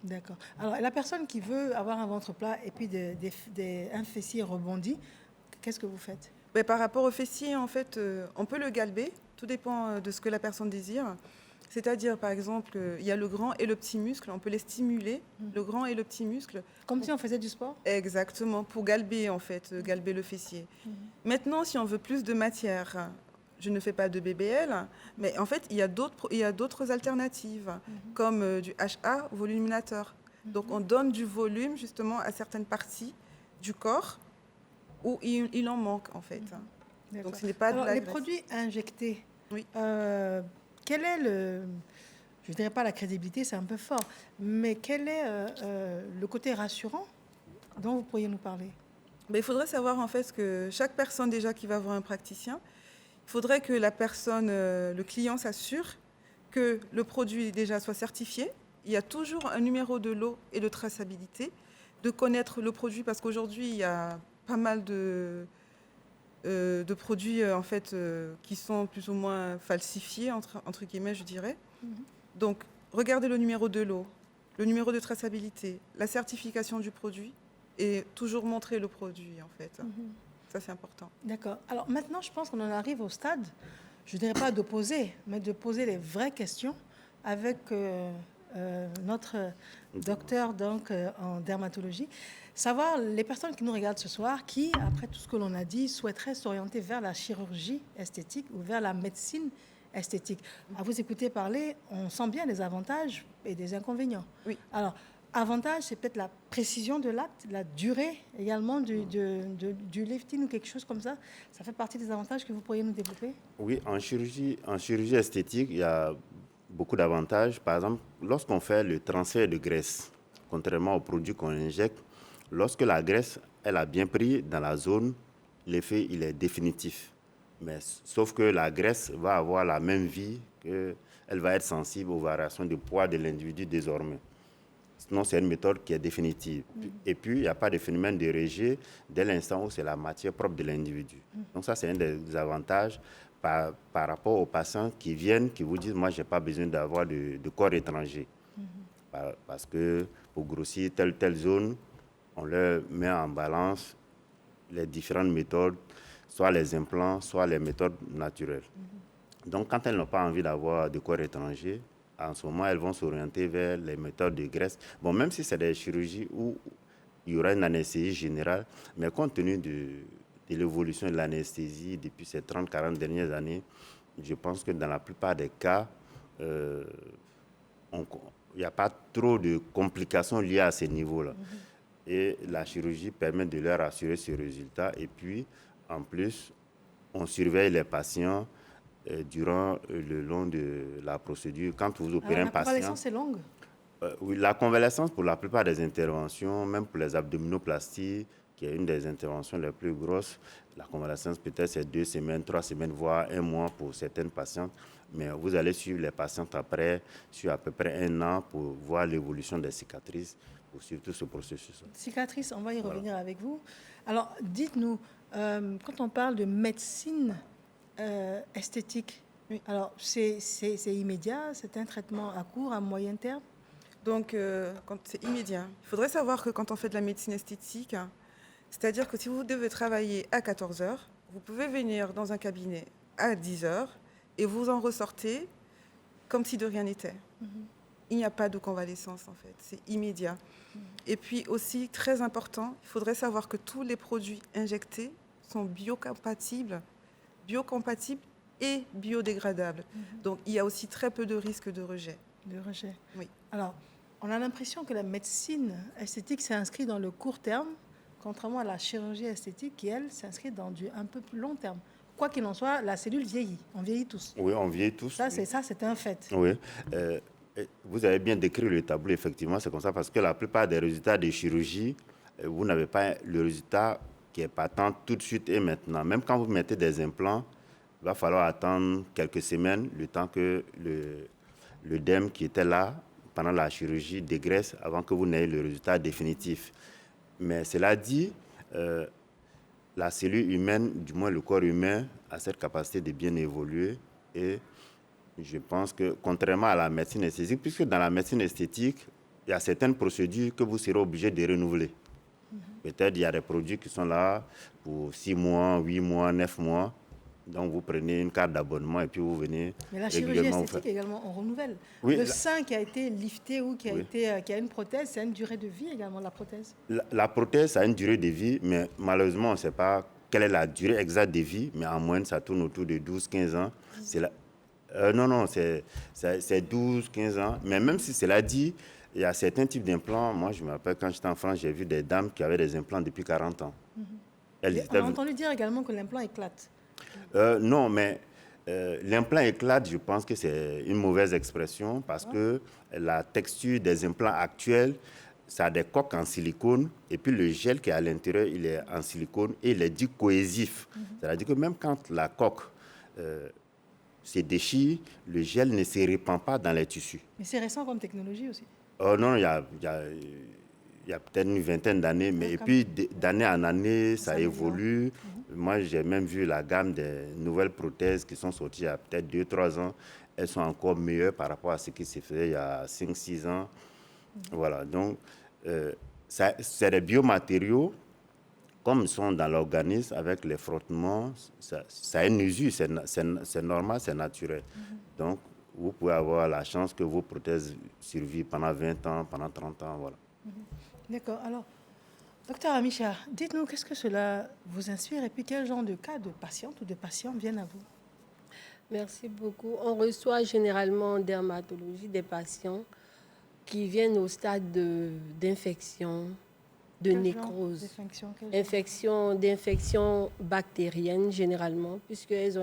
D'accord. Alors, la personne qui veut avoir un ventre plat et puis un fessier rebondi, qu'est-ce que vous faites?
Par rapport au fessier, en fait, on peut le galber. Tout dépend de ce que la personne désire. C'est-à-dire, par exemple, il y a le grand et le petit muscle. On peut les stimuler, le grand et le petit muscle.
Comme si on faisait du sport?
Exactement, pour galber, en fait, galber le fessier. Maintenant, si on veut plus de matière, je ne fais pas de BBL, mais en fait, il y a d'autres alternatives, comme du HA, voluminateur. Donc, on donne du volume, justement, à certaines parties du corps où il en manque, en fait. Donc, ce n'est pas
Alors,
de la
les
graisse.
produits injectés,
oui.
Quel est je ne dirais pas la crédibilité, c'est un peu fort, mais quel est le côté rassurant dont vous pourriez nous parler?
Il faudrait savoir en fait que chaque personne déjà qui va voir un praticien, il faudrait que la personne, le client s'assure que le produit déjà soit certifié. Il y a toujours un numéro de lot et de traçabilité, de connaître le produit parce qu'aujourd'hui il y a pas mal de produits en fait qui sont plus ou moins falsifiés entre guillemets, je dirais. Donc regardez le numéro de lot, le numéro de traçabilité, la certification du produit et toujours montrer le produit en fait. Ça c'est important.
D'accord. Alors maintenant je pense qu'on en arrive au stade, je ne dirais pas d'opposer, mais de poser les vraies questions avec notre docteur donc, en dermatologie. Savoir les personnes qui nous regardent ce soir, qui, après tout ce que l'on a dit, souhaiteraient s'orienter vers la chirurgie esthétique ou vers la médecine esthétique. À vous écouter parler, on sent bien les avantages et des inconvénients.
Oui.
Alors, avantage, c'est peut-être la précision de l'acte, la durée également du lifting ou quelque chose comme ça. Ça fait partie des avantages que vous pourriez nous développer? Oui,
en chirurgie esthétique, il y a beaucoup d'avantages. Par exemple, lorsqu'on fait le transfert de graisse, contrairement aux produits qu'on injecte, lorsque la graisse, elle a bien pris dans la zone, l'effet, il est définitif. Mais, sauf que la graisse va avoir la même vie, elle va être sensible aux variations de poids de l'individu désormais. Sinon, c'est une méthode qui est définitive. Et puis, il n'y a pas de phénomène de rejet dès l'instant où c'est la matière propre de l'individu. Donc ça, c'est un des avantages par rapport aux patients qui viennent, qui vous disent, moi, je n'ai pas besoin d'avoir de corps étranger. Parce que pour grossir telle zone, on leur met en balance les différentes méthodes, soit les implants, soit les méthodes naturelles. Donc, quand elles n'ont pas envie d'avoir de corps étranger, en ce moment, elles vont s'orienter vers les méthodes de graisse. Bon, même si c'est des chirurgies où il y aura une anesthésie générale, mais compte tenu de l'évolution de l'anesthésie depuis ces 30-40 dernières années, je pense que dans la plupart des cas, il n'y a pas trop de complications liées à ces niveaux-là. Et la chirurgie permet de leur assurer ce résultat. Et puis, en plus, on surveille les patients durant le long de la procédure. Quand vous opérez un patient...
La convalescence est longue?
Oui, la convalescence, pour la plupart des interventions, même pour les abdominoplasties, qui est une des interventions les plus grosses, la convalescence peut-être c'est 2 semaines, 3 semaines, voire 1 mois pour certaines patientes. Mais vous allez suivre les patientes après, sur à peu près 1 an, pour voir l'évolution des cicatrices, pour suivre tout ce processus.
Cicatrices, on va y revenir avec vous. Alors, dites-nous, quand on parle de médecine esthétique, alors c'est immédiat, c'est un traitement à court, à moyen terme?
Donc, quand c'est immédiat. Il faudrait savoir que quand on fait de la médecine esthétique, c'est-à-dire que si vous devez travailler à 14 heures, vous pouvez venir dans un cabinet à 10 heures et vous en ressortez comme si de rien n'était. Il n'y a pas de convalescence, en fait. C'est immédiat. Et puis aussi, très important, il faudrait savoir que tous les produits injectés sont biocompatibles et biodégradables. Donc, il y a aussi très peu de risques de rejet.
De rejet.
Oui.
Alors, on a l'impression que la médecine esthétique s'inscrit dans le court terme, contrairement à la chirurgie esthétique qui, elle, s'inscrit dans du un peu plus long terme. Quoi qu'il en soit, la cellule vieillit. On vieillit tous.
Oui, on vieillit tous.
Ça, c'est un fait.
Oui. Vous avez bien décrit le tableau, effectivement, c'est comme ça, parce que la plupart des résultats de chirurgie, vous n'avez pas le résultat qui est patent tout de suite et maintenant. Même quand vous mettez des implants, il va falloir attendre quelques semaines, le temps que le derme qui était là pendant la chirurgie dégraisse avant que vous n'ayez le résultat définitif. Mais cela dit, la cellule humaine, du moins le corps humain, a cette capacité de bien évoluer et je pense que, contrairement à la médecine esthétique, puisque dans la médecine esthétique, il y a certaines procédures que vous serez obligé de renouveler. Peut-être il y a des produits qui sont là pour 6 mois, 8 mois, 9 mois. Donc, vous prenez une carte d'abonnement et puis vous venez.
Mais la chirurgie esthétique également, on renouvelle.
Oui,
le sein qui a été lifté ou qui a une prothèse, c'est une durée de vie également, la prothèse? La
prothèse a une durée de vie, mais malheureusement, on ne sait pas quelle est la durée exacte de vie, mais en moyenne, ça tourne autour de 12-15 ans. Non, c'est 12-15 ans. Mais même si cela dit, il y a certains types d'implants. Moi, je me rappelle, quand j'étais en France, j'ai vu des dames qui avaient des implants depuis 40 ans.
On a entendu dire également que l'implant éclate.
Non, mais l'implant éclate, je pense que c'est une mauvaise expression parce que la texture des implants actuels, ça a des coques en silicone et puis le gel qui est à l'intérieur, il est en silicone et il est dit cohésif. C'est-à-dire que même quand la coque se déchire, le gel ne se répand pas dans les tissus.
Mais c'est récent comme technologie aussi.
Non, il y a peut-être une vingtaine d'années, mais et puis d'année en année, ça évolue. Moi, j'ai même vu la gamme des nouvelles prothèses qui sont sorties il y a peut-être 2-3 ans. Elles sont encore meilleures par rapport à ce qui se faisait il y a 5-6 ans. Voilà, donc c'est des biomatériaux, comme ils sont dans l'organisme, avec les frottements, ça a une usure, c'est normal, c'est naturel. Donc, vous pouvez avoir la chance que vos prothèses survivent pendant 20 ans, pendant 30 ans, voilà.
D'accord. Alors, docteur Amisha, dites-nous qu'est-ce que cela vous inspire et puis quel genre de cas de patientes ou de patients viennent à vous?
Merci beaucoup. On reçoit généralement en dermatologie des patients qui viennent au stade d'infection, de nécrose, d'infection bactérienne généralement, puisqu'elles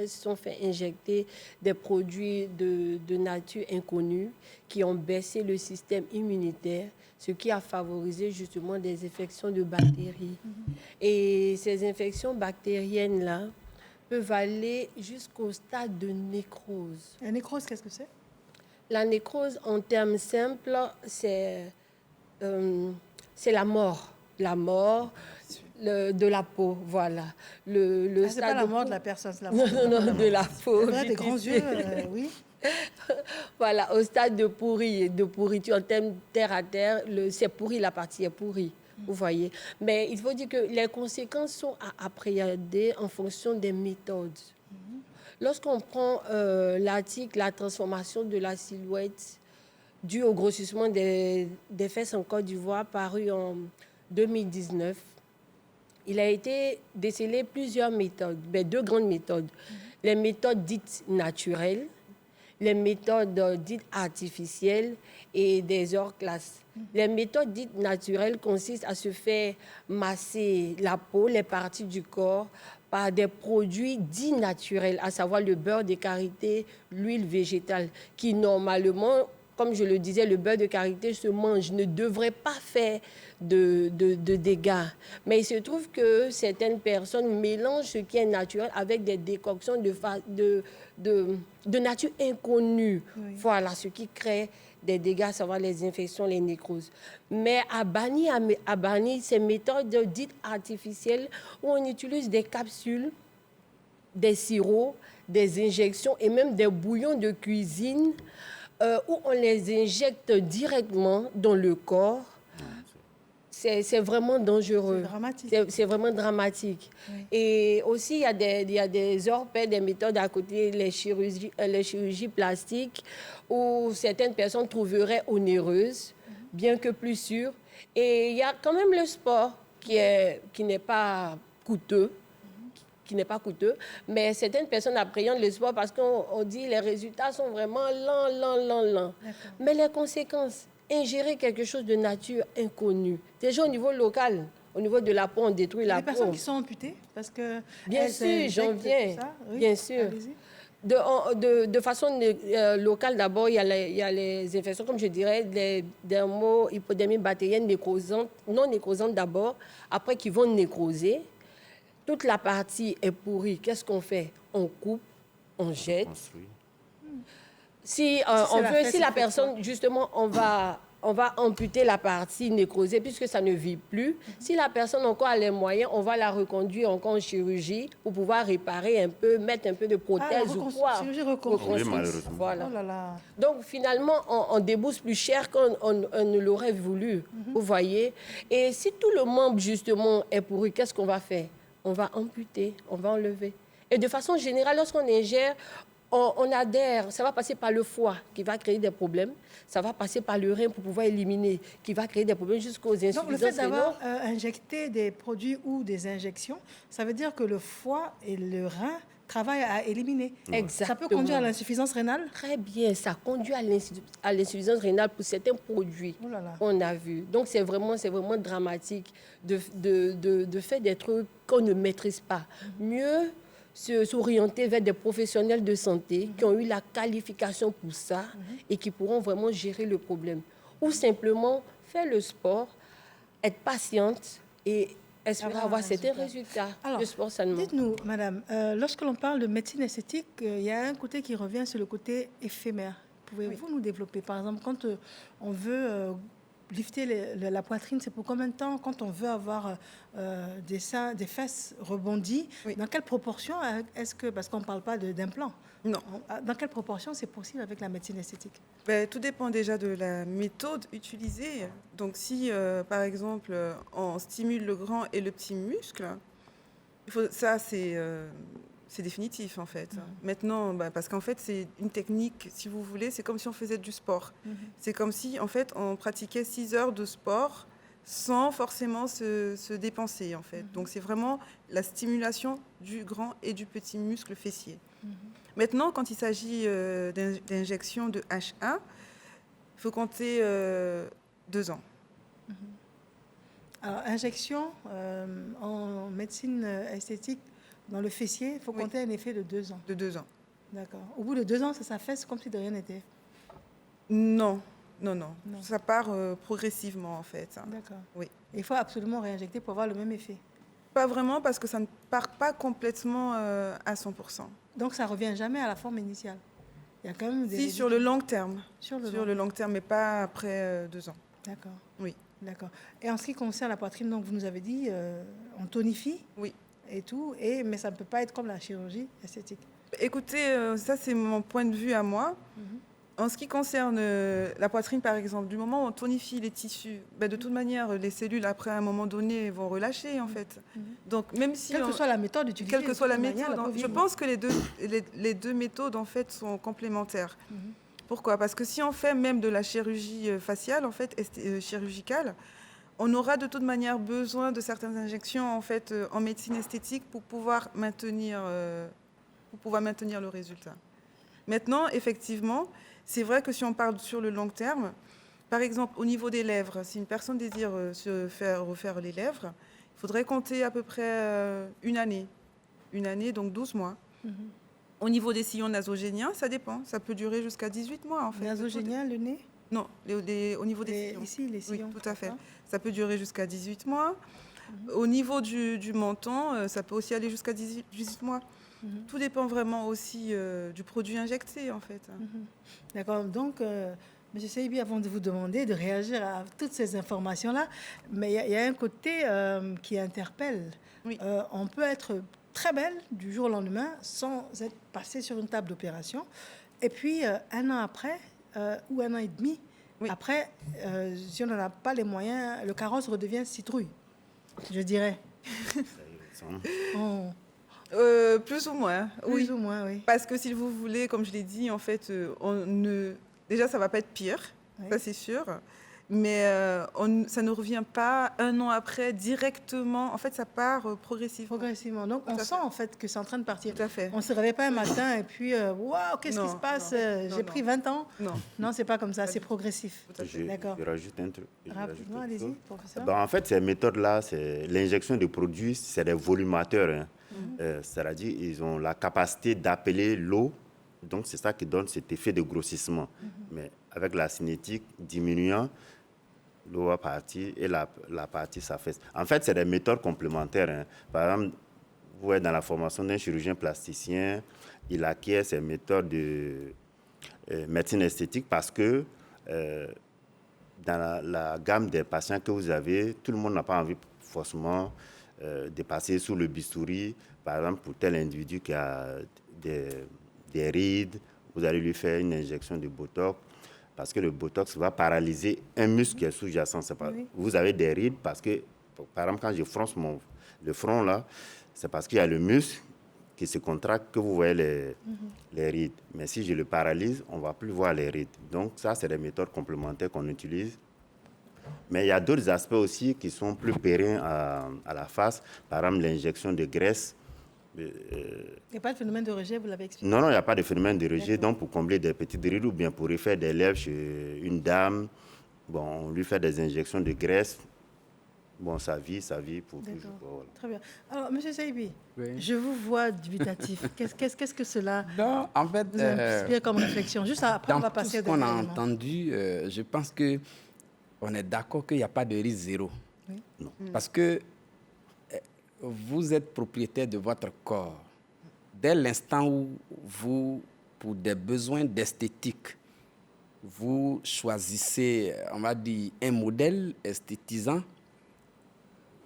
sont fait injecter des produits de nature inconnue qui ont baissé le système immunitaire, ce qui a favorisé justement des infections de bactéries. Et ces infections bactériennes-là peuvent aller jusqu'au stade de nécrose.
La nécrose, qu'est-ce que c'est?
La nécrose, en termes simples, c'est la mort. La mort de la peau, voilà.
C'est pas la mort de la personne, c'est la mort
de la peau.
C'est vrai, des grands yeux, oui.
Voilà, au stade de pourriture, en termes terre à terre, c'est pourri, la partie est pourrie. Vous voyez. Mais il faut dire que les conséquences sont à appréhender en fonction des méthodes. Lorsqu'on prend l'article « La transformation de la silhouette due au grossissement des fesses en Côte d'Ivoire » paru en 2019, il a été décelé plusieurs méthodes, 2 grandes méthodes. Les méthodes dites naturelles, les méthodes dites artificielles et des hors-classes. Les méthodes dites naturelles consistent à se faire masser la peau, les parties du corps, par des produits dits naturels, à savoir le beurre de karité, l'huile végétale, qui normalement, comme je le disais, le beurre de karité se mange, ne devrait pas faire de dégâts. Mais il se trouve que certaines personnes mélangent ce qui est naturel avec des décoctions de nature inconnue.
Oui.
Voilà, ce qui crée des dégâts, à savoir les infections, les nécroses. Mais à bannir ces méthodes dites artificielles où on utilise des capsules, des sirops, des injections et même des bouillons de cuisine où on les injecte directement dans le corps. C'est vraiment dangereux.
C'est dramatique.
C'est vraiment dramatique.
Oui.
Et aussi, il y a des orpères, des méthodes à côté, les chirurgies plastiques, où certaines personnes trouveraient onéreuses, bien que plus sûres. Et il y a quand même le sport qui n'est pas coûteux. Mais certaines personnes appréhendent le sport parce qu'on dit que les résultats sont vraiment lents. Mais les conséquences, ingérer quelque chose de nature inconnue, déjà au niveau local, au niveau de la peau, on détruit la peau.
Les personnes qui sont amputées, parce que...
Bien sûr, j'en viens.
Oui,
bien sûr. De façon locale, d'abord, il y a les infections, comme je dirais, les dermo-hypodermies bactériennes nécrosantes, non nécrosantes d'abord, après qui vont nécroser. Toute la partie est pourrie. Qu'est-ce qu'on fait? On coupe, on jette. Si la personne, justement, on va amputer la partie nécrosée puisque ça ne vit plus. Si la personne encore a les moyens, on va la reconduire encore en chirurgie pour pouvoir réparer un peu, mettre un peu de prothèse ou quoi.
Chirurgie reconstruction.
Voilà.
Oh là là.
Donc finalement, on débourse plus cher qu'on ne l'aurait voulu. Vous voyez? Et si tout le membre, justement, est pourri, qu'est-ce qu'on va faire? On va amputer, on va enlever. Et de façon générale, lorsqu'on ingère, on adhère, ça va passer par le foie qui va créer des problèmes, ça va passer par le rein pour pouvoir éliminer, qui va créer des problèmes jusqu'aux insuffisances.
Donc le fait d'avoir injecté des produits ou des injections, ça veut dire que le foie et le rein travaillent à éliminer.
Exactement.
Ça peut conduire à l'insuffisance rénale?
Très bien, ça conduit à l'insuffisance rénale pour certains produits qu'on a vus. Donc c'est vraiment dramatique de faire des trucs qu'on ne maîtrise pas. Mieux s'orienter vers des professionnels de santé qui ont eu la qualification pour ça et qui pourront vraiment gérer le problème. Ou simplement faire le sport, être patiente et espérer avoir certains résultats.
Alors,
le sport, ça ne manque.
Dites-nous, madame, lorsque l'on parle de médecine esthétique, il y a un côté qui revient sur le côté éphémère. Pouvez-vous nous développer? Par exemple, quand on veut lifter la poitrine, c'est pour combien de temps? Quand on veut avoir des seins, des fesses rebondies, dans quelle proportion est-ce que, parce qu'on ne parle pas d'implant,
non.
Dans quelle proportion c'est possible avec la médecine esthétique?
Tout dépend déjà de la méthode utilisée. Donc si, par exemple, on stimule le grand et le petit muscle, ça c'est définitif en fait. Maintenant, parce qu'en fait c'est une technique, si vous voulez, c'est comme si on faisait du sport. C'est comme si en fait on pratiquait 6 heures de sport sans forcément se dépenser en fait. Donc c'est vraiment la stimulation du grand et du petit muscle fessier. Maintenant, quand il s'agit d'injection de H1, il faut compter 2 ans.
Alors, injection en médecine esthétique dans le fessier, il faut compter un effet de 2 ans.
De 2 ans.
D'accord. Au bout de 2 ans, ça s'affaisse comme si de rien n'était?
Non. Ça part progressivement en fait.
D'accord.
Oui.
Il faut absolument réinjecter pour avoir le même effet?
Pas vraiment, parce que ça ne part pas complètement à 100%.
Donc ça ne revient jamais à la forme initiale? Il y a quand même des...
Si, sur le long terme.
Sur
le long terme, mais pas après 2 ans.
D'accord.
Oui.
D'accord. Et en ce qui concerne la poitrine, donc vous nous avez dit, on tonifie?
Oui.
Et tout, mais ça ne peut pas être comme la chirurgie esthétique.
Écoutez, ça c'est mon point de vue à moi. En ce qui concerne la poitrine, par exemple, du moment où on tonifie les tissus, de toute manière, les cellules, après, à un moment donné, vont relâcher, en fait. Donc, même si...
Quelle que soit la méthode utilisée.
Quelle que soit la méthode, je pense que les deux méthodes, en fait, sont complémentaires. Pourquoi? Parce que si on fait même de la chirurgie faciale, en fait, chirurgicale, on aura de toute manière besoin de certaines injections, en fait, en médecine esthétique pour pouvoir maintenir le résultat. Maintenant, effectivement, c'est vrai que si on parle sur le long terme, Par exemple, au niveau des lèvres, si une personne désire refaire les lèvres, il faudrait compter à peu près une année. Une année, donc 12 mois. Au niveau des sillons nasogéniens, ça dépend. Ça peut durer jusqu'à 18 mois, en fait.
Nasogénien, le nez?
Non, au niveau des sillons.
Ici, les sillons.
Oui, tout à fait. Ça peut durer jusqu'à 18 mois. Au niveau du menton, ça peut aussi aller jusqu'à 18 mois. Tout dépend vraiment aussi du produit injecté, en fait.
D'accord. Donc, M. Seibi, avant de vous demander de réagir à toutes ces informations-là, mais il y a un côté qui interpelle.
Oui.
On peut être très belle du jour au lendemain sans être passé sur une table d'opération. Et puis, un an après, ou un an et demi, après, si on n'en a pas les moyens, le carrosse redevient citrouille, je dirais.
Plus ou moins,
Plus ou moins, oui.
Parce que si vous voulez, comme je l'ai dit, en fait, déjà, ça ne va pas être pire, ça c'est sûr. Mais ça ne revient pas un an après directement. En fait, ça part progressivement.
Progressivement. Donc, on sent en fait que c'est en train de partir.
Tout à fait.
On ne se réveille pas un matin et puis, waouh, qu'est-ce qui se passe? J'ai pris 20 ans. Non, c'est pas comme ça, c'est progressif. D'accord.
Je rajoute un truc.
Rapidement, allez-y, professeur.
En fait, ces méthodes-là, c'est l'injection de produits, c'est des volumateurs. C'est-à-dire, ils ont la capacité d'appeler l'eau. Donc, c'est ça qui donne cet effet de grossissement. Mais avec la cinétique diminuant, l'eau va partir et la partie s'affaisse. En fait, c'est des méthodes complémentaires. Par exemple, vous voyez, dans la formation d'un chirurgien plasticien, il acquiert ces méthodes de médecine esthétique parce que dans la gamme des patients que vous avez, tout le monde n'a pas envie forcément de passer sous le bistouri. Par exemple, pour tel individu qui a des rides, vous allez lui faire une injection de Botox. Parce que le Botox va paralyser un muscle qui est sous-jacent. Vous avez des rides parce que, par exemple, quand je fronce le front, là, c'est parce qu'il y a le muscle qui se contracte que vous voyez les rides. Mais si je le paralyse, on ne va plus voir les rides. Donc, ça, c'est des méthodes complémentaires qu'on utilise. Mais il y a d'autres aspects aussi qui sont plus périns à la face. Par exemple, l'injection de graisse.
Il n'y a pas de phénomène de rejet, vous l'avez expliqué?
Non, il n'y a pas de phénomène de rejet. Donc, pour combler des petites rides ou bien pour refaire des lèvres chez une dame, on lui fait des injections de graisse. Bon, ça vit pour toujours. Voilà.
Très bien. Alors, M. Seibi, je vous vois dubitatif. Qu'est-ce que cela
non, en fait,
vous inspire comme réflexion? Juste après, on va passer à
tout ce qu'on a entendu, je pense qu'on est d'accord qu'il n'y a pas de risque zéro.
Oui.
Non.
Parce que vous êtes propriétaire de votre corps. Dès l'instant où vous, pour des besoins d'esthétique, vous choisissez, on va dire, un modèle esthétisant,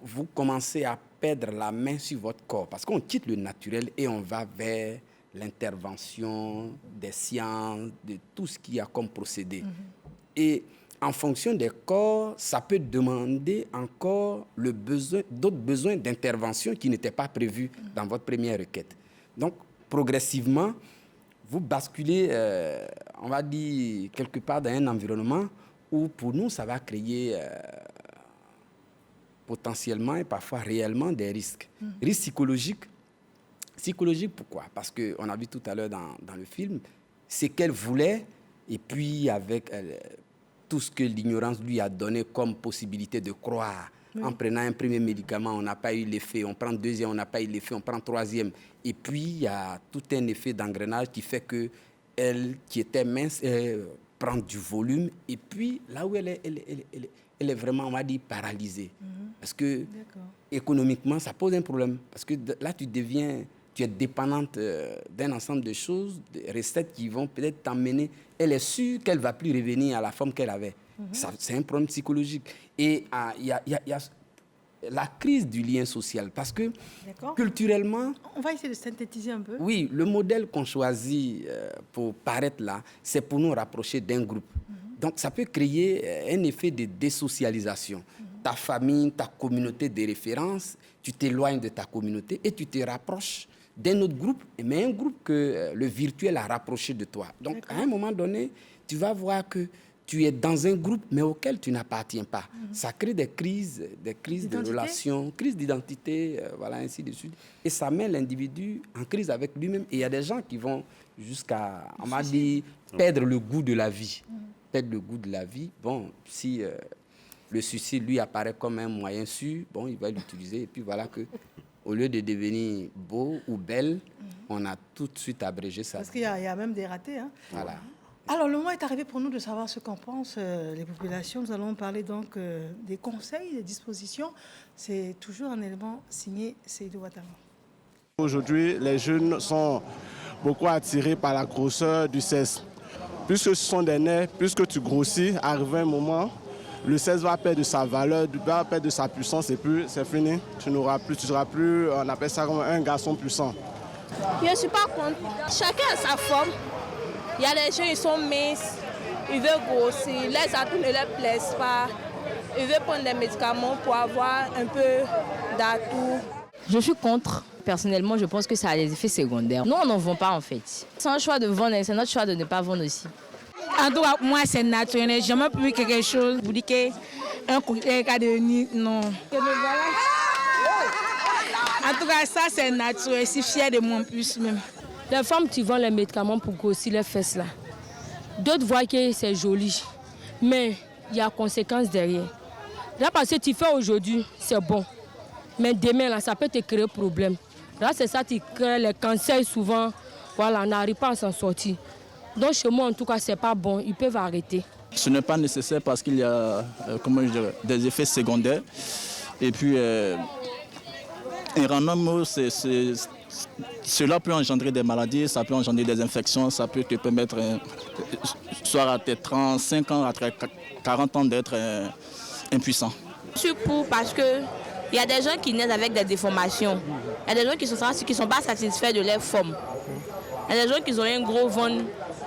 vous commencez à perdre la main sur votre corps. Parce qu'on quitte le naturel et on va vers l'intervention des sciences, de tout ce qu'il y a comme procédé. Et en fonction des corps, ça peut demander encore d'autres besoins d'intervention qui n'étaient pas prévus dans votre première requête. Donc, progressivement, vous basculez, on va dire, quelque part dans un environnement où, pour nous, ça va créer potentiellement et parfois réellement des risques. Risques psychologiques. Psychologiques, pourquoi? Parce qu'on a vu tout à l'heure dans le film, c'est qu'elle voulait, et puis avec tout ce que l'ignorance lui a donné comme possibilité de croire. En prenant un premier médicament, on n'a pas eu l'effet. On prend deuxième, on n'a pas eu l'effet. On prend troisième. Et puis, il y a tout un effet d'engrenage qui fait qu'elle, qui était mince, prend du volume. Et puis, là où elle est vraiment, on va dire, paralysée. Parce que, économiquement, ça pose un problème. Parce que là, tu es dépendante d'un ensemble de choses, de recettes qui vont peut-être t'emmener. Elle est sûre qu'elle ne va plus revenir à la forme qu'elle avait. C'est un problème psychologique. Et il y a la crise du lien social. Parce que culturellement...
On va essayer de synthétiser un peu.
Oui, le modèle qu'on choisit pour paraître là, c'est pour nous rapprocher d'un groupe. Donc, ça peut créer un effet de désocialisation. Ta famille, ta communauté de référence, tu t'éloignes de ta communauté et tu te rapproches d'un autre groupe, mais un groupe que le virtuel a rapproché de toi. Donc, à un moment donné, tu vas voir que tu es dans un groupe, mais auquel tu n'appartiens pas. Ça crée des crises de relations, crises d'identité, voilà, ainsi de suite. Et ça met l'individu en crise avec lui-même. Et il y a des gens qui vont jusqu'à, on m'a dit, perdre le goût de la vie. perd le goût de la vie. Bon, si le suicide lui apparaît comme un moyen sûr, bon, il va l'utiliser. Et puis voilà que, au lieu de devenir beau ou belle, on a tout de suite abrégé ça.
Parce qu'il y a même des ratés. Hein.
Voilà.
Alors, le moment est arrivé pour nous de savoir ce qu'en pensent les populations. Nous allons parler donc des conseils, des dispositions. C'est toujours un élément signé Seydou Ouattara.
Aujourd'hui, les jeunes sont beaucoup attirés par la grosseur du sexe. Puisque ce sont des nerfs, puisque tu grossis, arrivé un moment, le sexe va perdre de sa valeur, va perdre de sa puissance et puis c'est fini. Tu seras plus, on appelle ça comme un garçon puissant.
Je ne suis pas contre. Chacun a sa forme. Il y a des gens qui sont minces, ils veulent grossir, les atouts ne leur plaisent pas. Ils veulent prendre des médicaments pour avoir un peu d'atouts.
Je suis contre. Personnellement, je pense que ça a des effets secondaires. Nous, on n'en vend pas en fait. C'est un choix de vendre et c'est notre choix de ne pas vendre aussi.
En tout cas, moi, c'est naturel. Je n'ai jamais pu quelque chose pour dire qu'un coquillage a devenu. Non. En tout cas, ça, c'est naturel. Je suis fière de moi en plus même.
Les femmes qui vendent les médicaments pour grossir les fesses là, d'autres voient que c'est joli, mais il y a conséquences derrière. Là, parce que tu fais aujourd'hui, c'est bon, mais demain là, ça peut te créer problème. Là, c'est ça qui crée les cancers souvent. Voilà, on n'arrive pas à s'en sortir. Donc chez moi, en tout cas, c'est pas bon. Ils peuvent arrêter.
Ce n'est pas nécessaire parce qu'il y a des effets secondaires. Et puis, en un mot, cela peut engendrer des maladies, ça peut engendrer des infections, ça peut te permettre, soit à tes 35 ans, à tes 40 ans, d'être impuissant.
Je suis pour parce qu'il y a des gens qui naissent avec des déformations. Il y a des gens qui ne sont pas satisfaits de leur forme. Il y a des gens qui ont un gros ventre,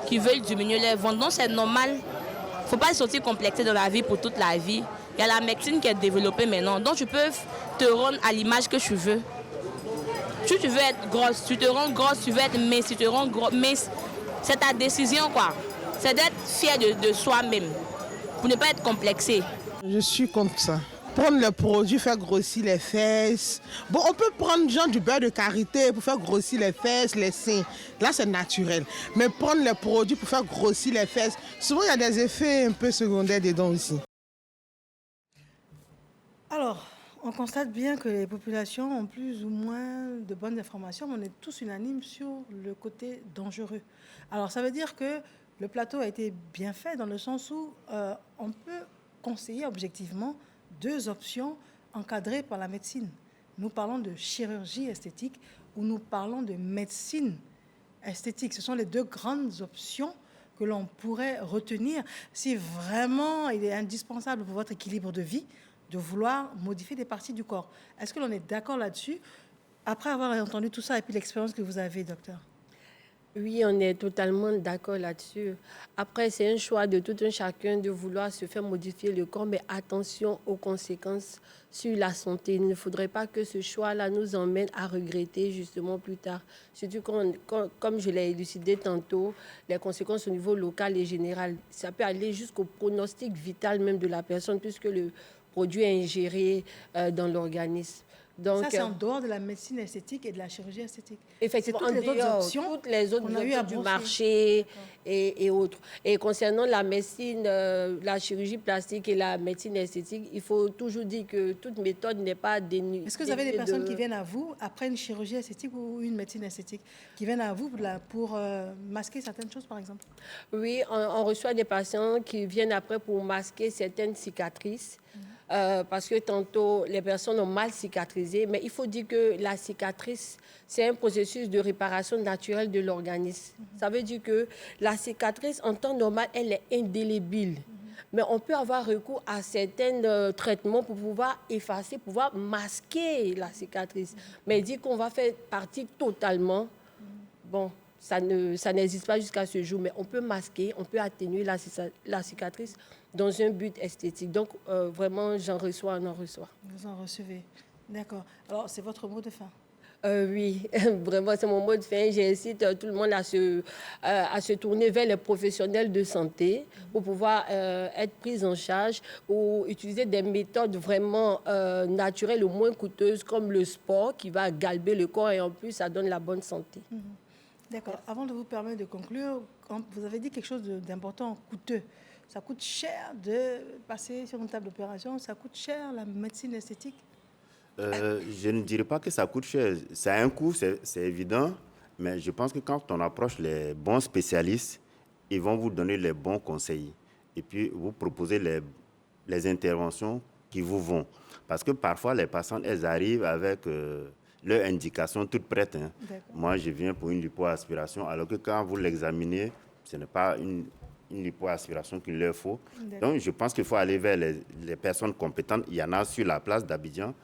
qui veulent diminuer leur ventre. Donc c'est normal. Il ne faut pas se sentir complexé dans la vie pour toute la vie. Il y a la médecine qui est développée maintenant. Donc tu peux te rendre à l'image que tu veux. Si tu veux être grosse, tu te rends grosse, tu veux être mince, tu te rends mince. C'est ta décision, quoi. C'est d'être fier de soi-même, pour ne pas être complexé.
Je suis contre ça. Prendre le produit, faire grossir les fesses. Bon, on peut prendre genre du beurre de karité pour faire grossir les fesses, les seins. Là, c'est naturel. Mais prendre le produit pour faire grossir les fesses, souvent, il y a des effets un peu secondaires dedans aussi.
Alors, on constate bien que les populations ont plus ou moins de bonnes informations, mais on est tous unanimes sur le côté dangereux. Alors, ça veut dire que le plateau a été bien fait dans le sens où on peut conseiller objectivement deux options encadrées par la médecine. Nous parlons de chirurgie esthétique ou nous parlons de médecine esthétique. Ce sont les deux grandes options que l'on pourrait retenir si vraiment il est indispensable pour votre équilibre de vie de vouloir modifier des parties du corps. Est-ce que l'on est d'accord là-dessus, après avoir entendu tout ça et puis l'expérience que vous avez, docteur?
Oui, on est totalement d'accord là-dessus. Après, c'est un choix de tout un chacun de vouloir se faire modifier le corps, mais attention aux conséquences sur la santé. Il ne faudrait pas que ce choix-là nous emmène à regretter justement plus tard. Surtout comme je l'ai élucidé tantôt, les conséquences au niveau local et général, ça peut aller jusqu'au pronostic vital même de la personne puisque le produit est ingéré dans l'organisme. Donc,
ça, c'est en dehors de la médecine esthétique et de la chirurgie esthétique.
Effectivement,
toutes les autres options
toutes les autres options du marché et autres. Et concernant la médecine, la chirurgie plastique et la médecine esthétique, il faut toujours dire que toute méthode n'est pas dénuée.
Est-ce que vous avez des personnes qui viennent à vous après une chirurgie esthétique ou une médecine esthétique, qui viennent à vous pour masquer certaines choses, par exemple?
Oui, on reçoit des patients qui viennent après pour masquer certaines cicatrices. Parce que tantôt, les personnes ont mal cicatrisé, mais il faut dire que la cicatrice, c'est un processus de réparation naturelle de l'organisme. Ça veut dire que la cicatrice, en temps normal, elle est indélébile. Mais on peut avoir recours à certains traitements pour pouvoir effacer, pouvoir masquer la cicatrice. Mais dire qu'on va faire partie totalement, bon, ça n'existe pas jusqu'à ce jour, mais on peut masquer, on peut atténuer la cicatrice dans un but esthétique. Donc, vraiment, on en reçoit.
Vous en recevez. D'accord. Alors, c'est votre mot de fin?
Oui, vraiment, c'est mon mot de fin. J'incite tout le monde à se tourner vers les professionnels de santé pour pouvoir être pris en charge ou utiliser des méthodes vraiment naturelles ou moins coûteuses comme le sport qui va galber le corps et en plus, ça donne la bonne santé.
D'accord. Avant de vous permettre de conclure, vous avez dit quelque chose d'important, coûteux. Ça coûte cher de passer sur une table d'opération, ça coûte cher la médecine esthétique.
Je ne dirais pas que ça coûte cher. Ça a un coût, c'est évident, mais je pense que quand on approche les bons spécialistes, ils vont vous donner les bons conseils et puis vous proposer les interventions qui vous vont. Parce que parfois, les patientes, elles arrivent avec leur indication toute prête. Hein. Moi, je viens pour une lipoaspiration, alors que quand vous l'examinez, ce n'est pas une lipoaspiration qu'il leur faut. Donc, je pense qu'il faut aller vers les personnes compétentes. Il y en a sur la place d'Abidjan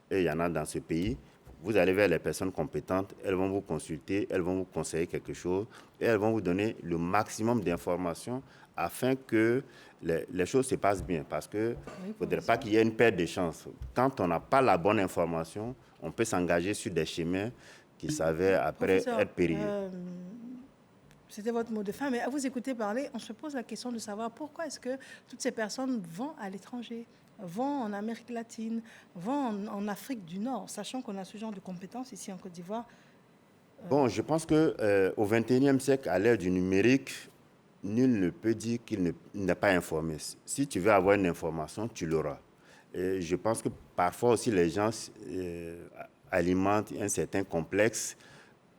et il y en a dans ce pays. Vous allez vers les personnes compétentes, elles vont vous consulter, elles vont vous conseiller quelque chose et elles vont vous donner le maximum d'informations afin que les choses se passent bien. Parce qu'il ne faudrait pas qu'il y ait une perte de chance. Quand on n'a pas la bonne information, on peut s'engager sur des chemins qui s'avèrent après être périlleux.
C'était votre mot de fin, mais à vous écouter parler, on se pose la question de savoir pourquoi est-ce que toutes ces personnes vont à l'étranger, vont en Amérique latine, vont en Afrique du Nord, sachant qu'on a ce genre de compétences ici en Côte d'Ivoire.
Bon, je pense qu'au XXIe siècle, à l'ère du numérique, nul ne peut dire qu'il n'est pas informé. Si tu veux avoir une information, tu l'auras. Et je pense que parfois aussi les gens alimentent un certain complexe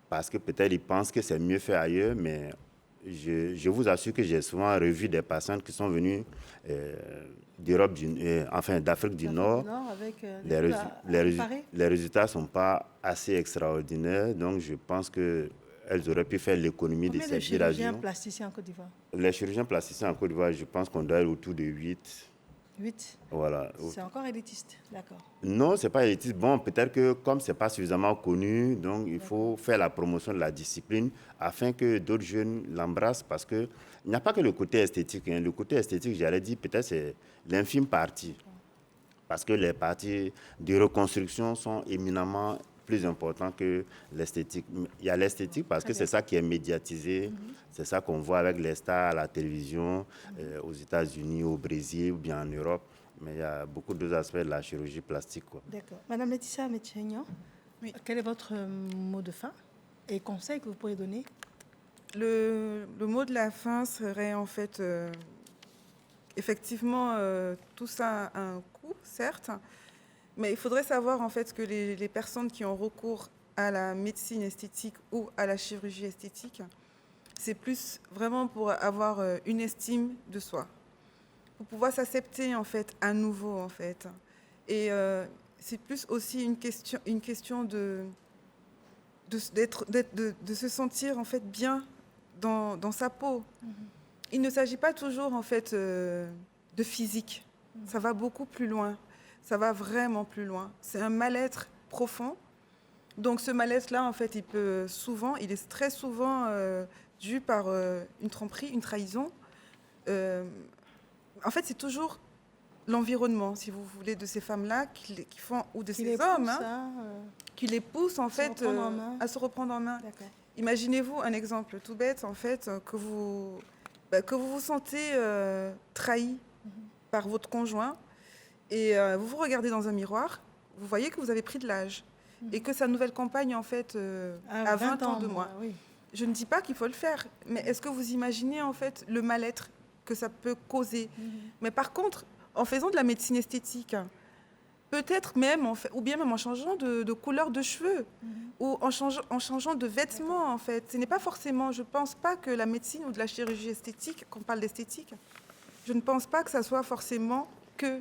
parce que peut-être ils pensent que c'est mieux fait ailleurs, mais je vous assure que j'ai souvent revu des patients qui sont venus d'Afrique du Nord.
Avec
les résultats ne sont pas assez extraordinaires, donc je pense qu'elles auraient pu faire l'économie de ces billets d'avion.
Combien de chirurgiens plasticiens en Côte d'Ivoire?
Les chirurgiens plasticiens en Côte d'Ivoire, je pense qu'on doit être autour de 8.
8.
Voilà.
C'est encore élitiste, d'accord.
Non, ce n'est pas élitiste. Bon, peut-être que comme ce n'est pas suffisamment connu, donc il faut faire la promotion de la discipline afin que d'autres jeunes l'embrassent parce qu'il n'y a pas que le côté esthétique. Hein. Le côté esthétique, j'allais dire, peut-être c'est l'infime partie. Parce que les parties de reconstruction sont éminemment plus importantes que l'esthétique. Il y a l'esthétique parce que c'est ça qui est médiatisé, c'est ça qu'on voit avec les stars à la télévision, aux États-Unis, au Brésil ou bien en Europe. Mais il y a beaucoup d'autres aspects de la chirurgie plastique.
D'accord. Madame Laetitia Métiegnan, quel est votre mot de fin et conseil que vous pourriez donner?
Le mot de la fin serait en fait, effectivement, tout ça a un coût, certes, mais il faudrait savoir en fait que les personnes qui ont recours à la médecine esthétique ou à la chirurgie esthétique, c'est plus vraiment pour avoir une estime de soi, pour pouvoir s'accepter en fait à nouveau en fait. Et c'est plus aussi une question de se sentir en fait bien dans sa peau. Il ne s'agit pas toujours en fait de physique. Ça va beaucoup plus loin. Ça va vraiment plus loin. C'est un mal-être profond. Donc ce mal-être-là, en fait, il est très souvent dû par une tromperie, une trahison. En fait, c'est toujours l'environnement, si vous voulez, de ces femmes-là qui font, ou de ces hommes, qui les poussent en fait à se reprendre en main. Imaginez-vous un exemple tout bête, en fait, que vous vous sentez trahi par votre conjoint et vous vous regardez dans un miroir, vous voyez que vous avez pris de l'âge et que sa nouvelle compagne, en fait, a 20 ans de moins. Oui. Je ne dis pas qu'il faut le faire, mais est-ce que vous imaginez, en fait, le mal-être que ça peut causer? Mais par contre, en faisant de la médecine esthétique, peut-être même, ou bien même en changeant de couleur de cheveux, ou en changeant de vêtements, en fait. Ce n'est pas forcément, je ne pense pas que la médecine ou de la chirurgie esthétique, qu'on parle d'esthétique, je ne pense pas que ça soit forcément que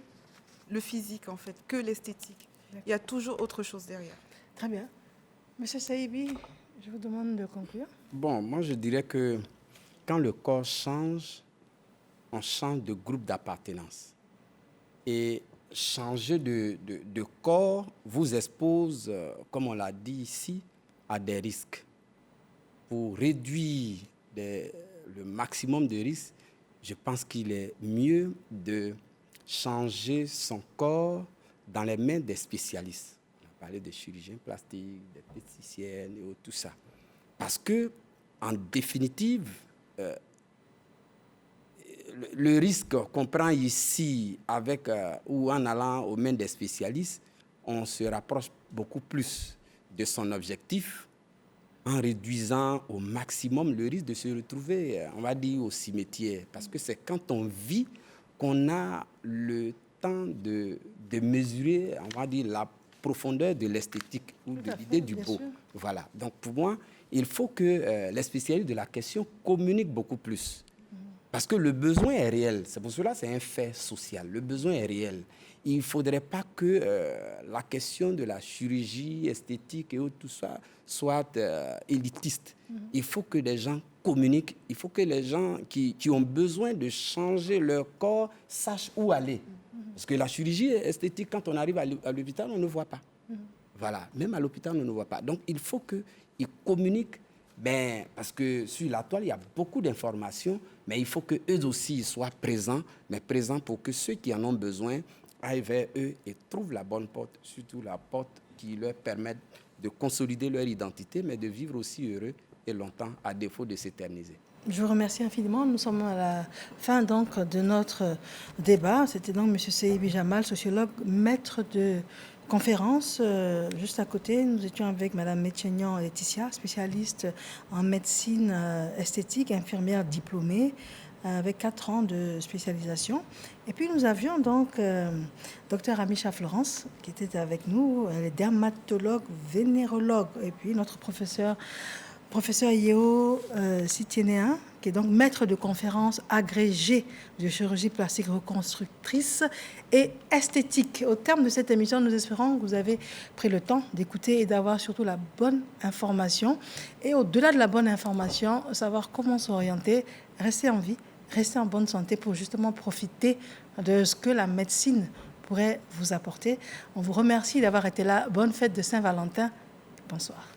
le physique, en fait, que l'esthétique. Il y a toujours autre chose derrière.
Très bien. Monsieur Saïbi, je vous demande de conclure.
Bon, moi je dirais que quand le corps change, on change de groupe d'appartenance. Et changer de corps vous expose, comme on l'a dit ici, à des risques. Pour réduire le maximum de risques, je pense qu'il est mieux de changer son corps dans les mains des spécialistes. On a parlé des chirurgiens plastiques, des plasticiennes et tout ça. Parce que, en définitive, le risque qu'on prend ici ou en allant aux mains des spécialistes, on se rapproche beaucoup plus de son objectif en réduisant au maximum le risque de se retrouver, on va dire, au cimetière. Parce que c'est quand on vit qu'on a le temps de mesurer, on va dire, la profondeur de l'esthétique ou de l'idée du beau. Voilà. Donc pour moi, il faut que les spécialistes de la question communiquent beaucoup plus. Parce que le besoin est réel. C'est pour cela que c'est un fait social. Le besoin est réel. Il ne faudrait pas que la question de la chirurgie esthétique et tout ça soit élitiste. Il faut que les gens communiquent. Il faut que les gens qui ont besoin de changer leur corps sachent où aller. Parce que la chirurgie esthétique, quand on arrive à l'hôpital, on ne voit pas. Voilà. Même à l'hôpital, on ne voit pas. Donc, il faut qu'ils communiquent. Ben, parce que sur la toile, il y a beaucoup d'informations, mais il faut qu'eux aussi soient présents, mais présents pour que ceux qui en ont besoin aillent vers eux et trouvent la bonne porte, surtout la porte qui leur permette de consolider leur identité, mais de vivre aussi heureux et longtemps, à défaut de s'éterniser.
Je vous remercie infiniment. Nous sommes à la fin donc de notre débat. C'était donc M. Seybi Jamal, sociologue, maître de conférence. Juste à côté, nous étions avec Mme Metchenian Laetitia, spécialiste en médecine esthétique, infirmière diplômée, avec 4 ans de spécialisation. Et puis nous avions donc Dr Amisha Florence, qui était avec nous, elle est dermatologue, vénérologue, et puis notre professeur Yeo Sitiénéen, qui est donc maître de conférence agrégé de chirurgie plastique reconstructrice et esthétique. Au terme de cette émission, nous espérons que vous avez pris le temps d'écouter et d'avoir surtout la bonne information. Et au-delà de la bonne information, savoir comment s'orienter, rester en vie, rester en bonne santé pour justement profiter de ce que la médecine pourrait vous apporter. On vous remercie d'avoir été là. Bonne fête de Saint-Valentin. Bonsoir.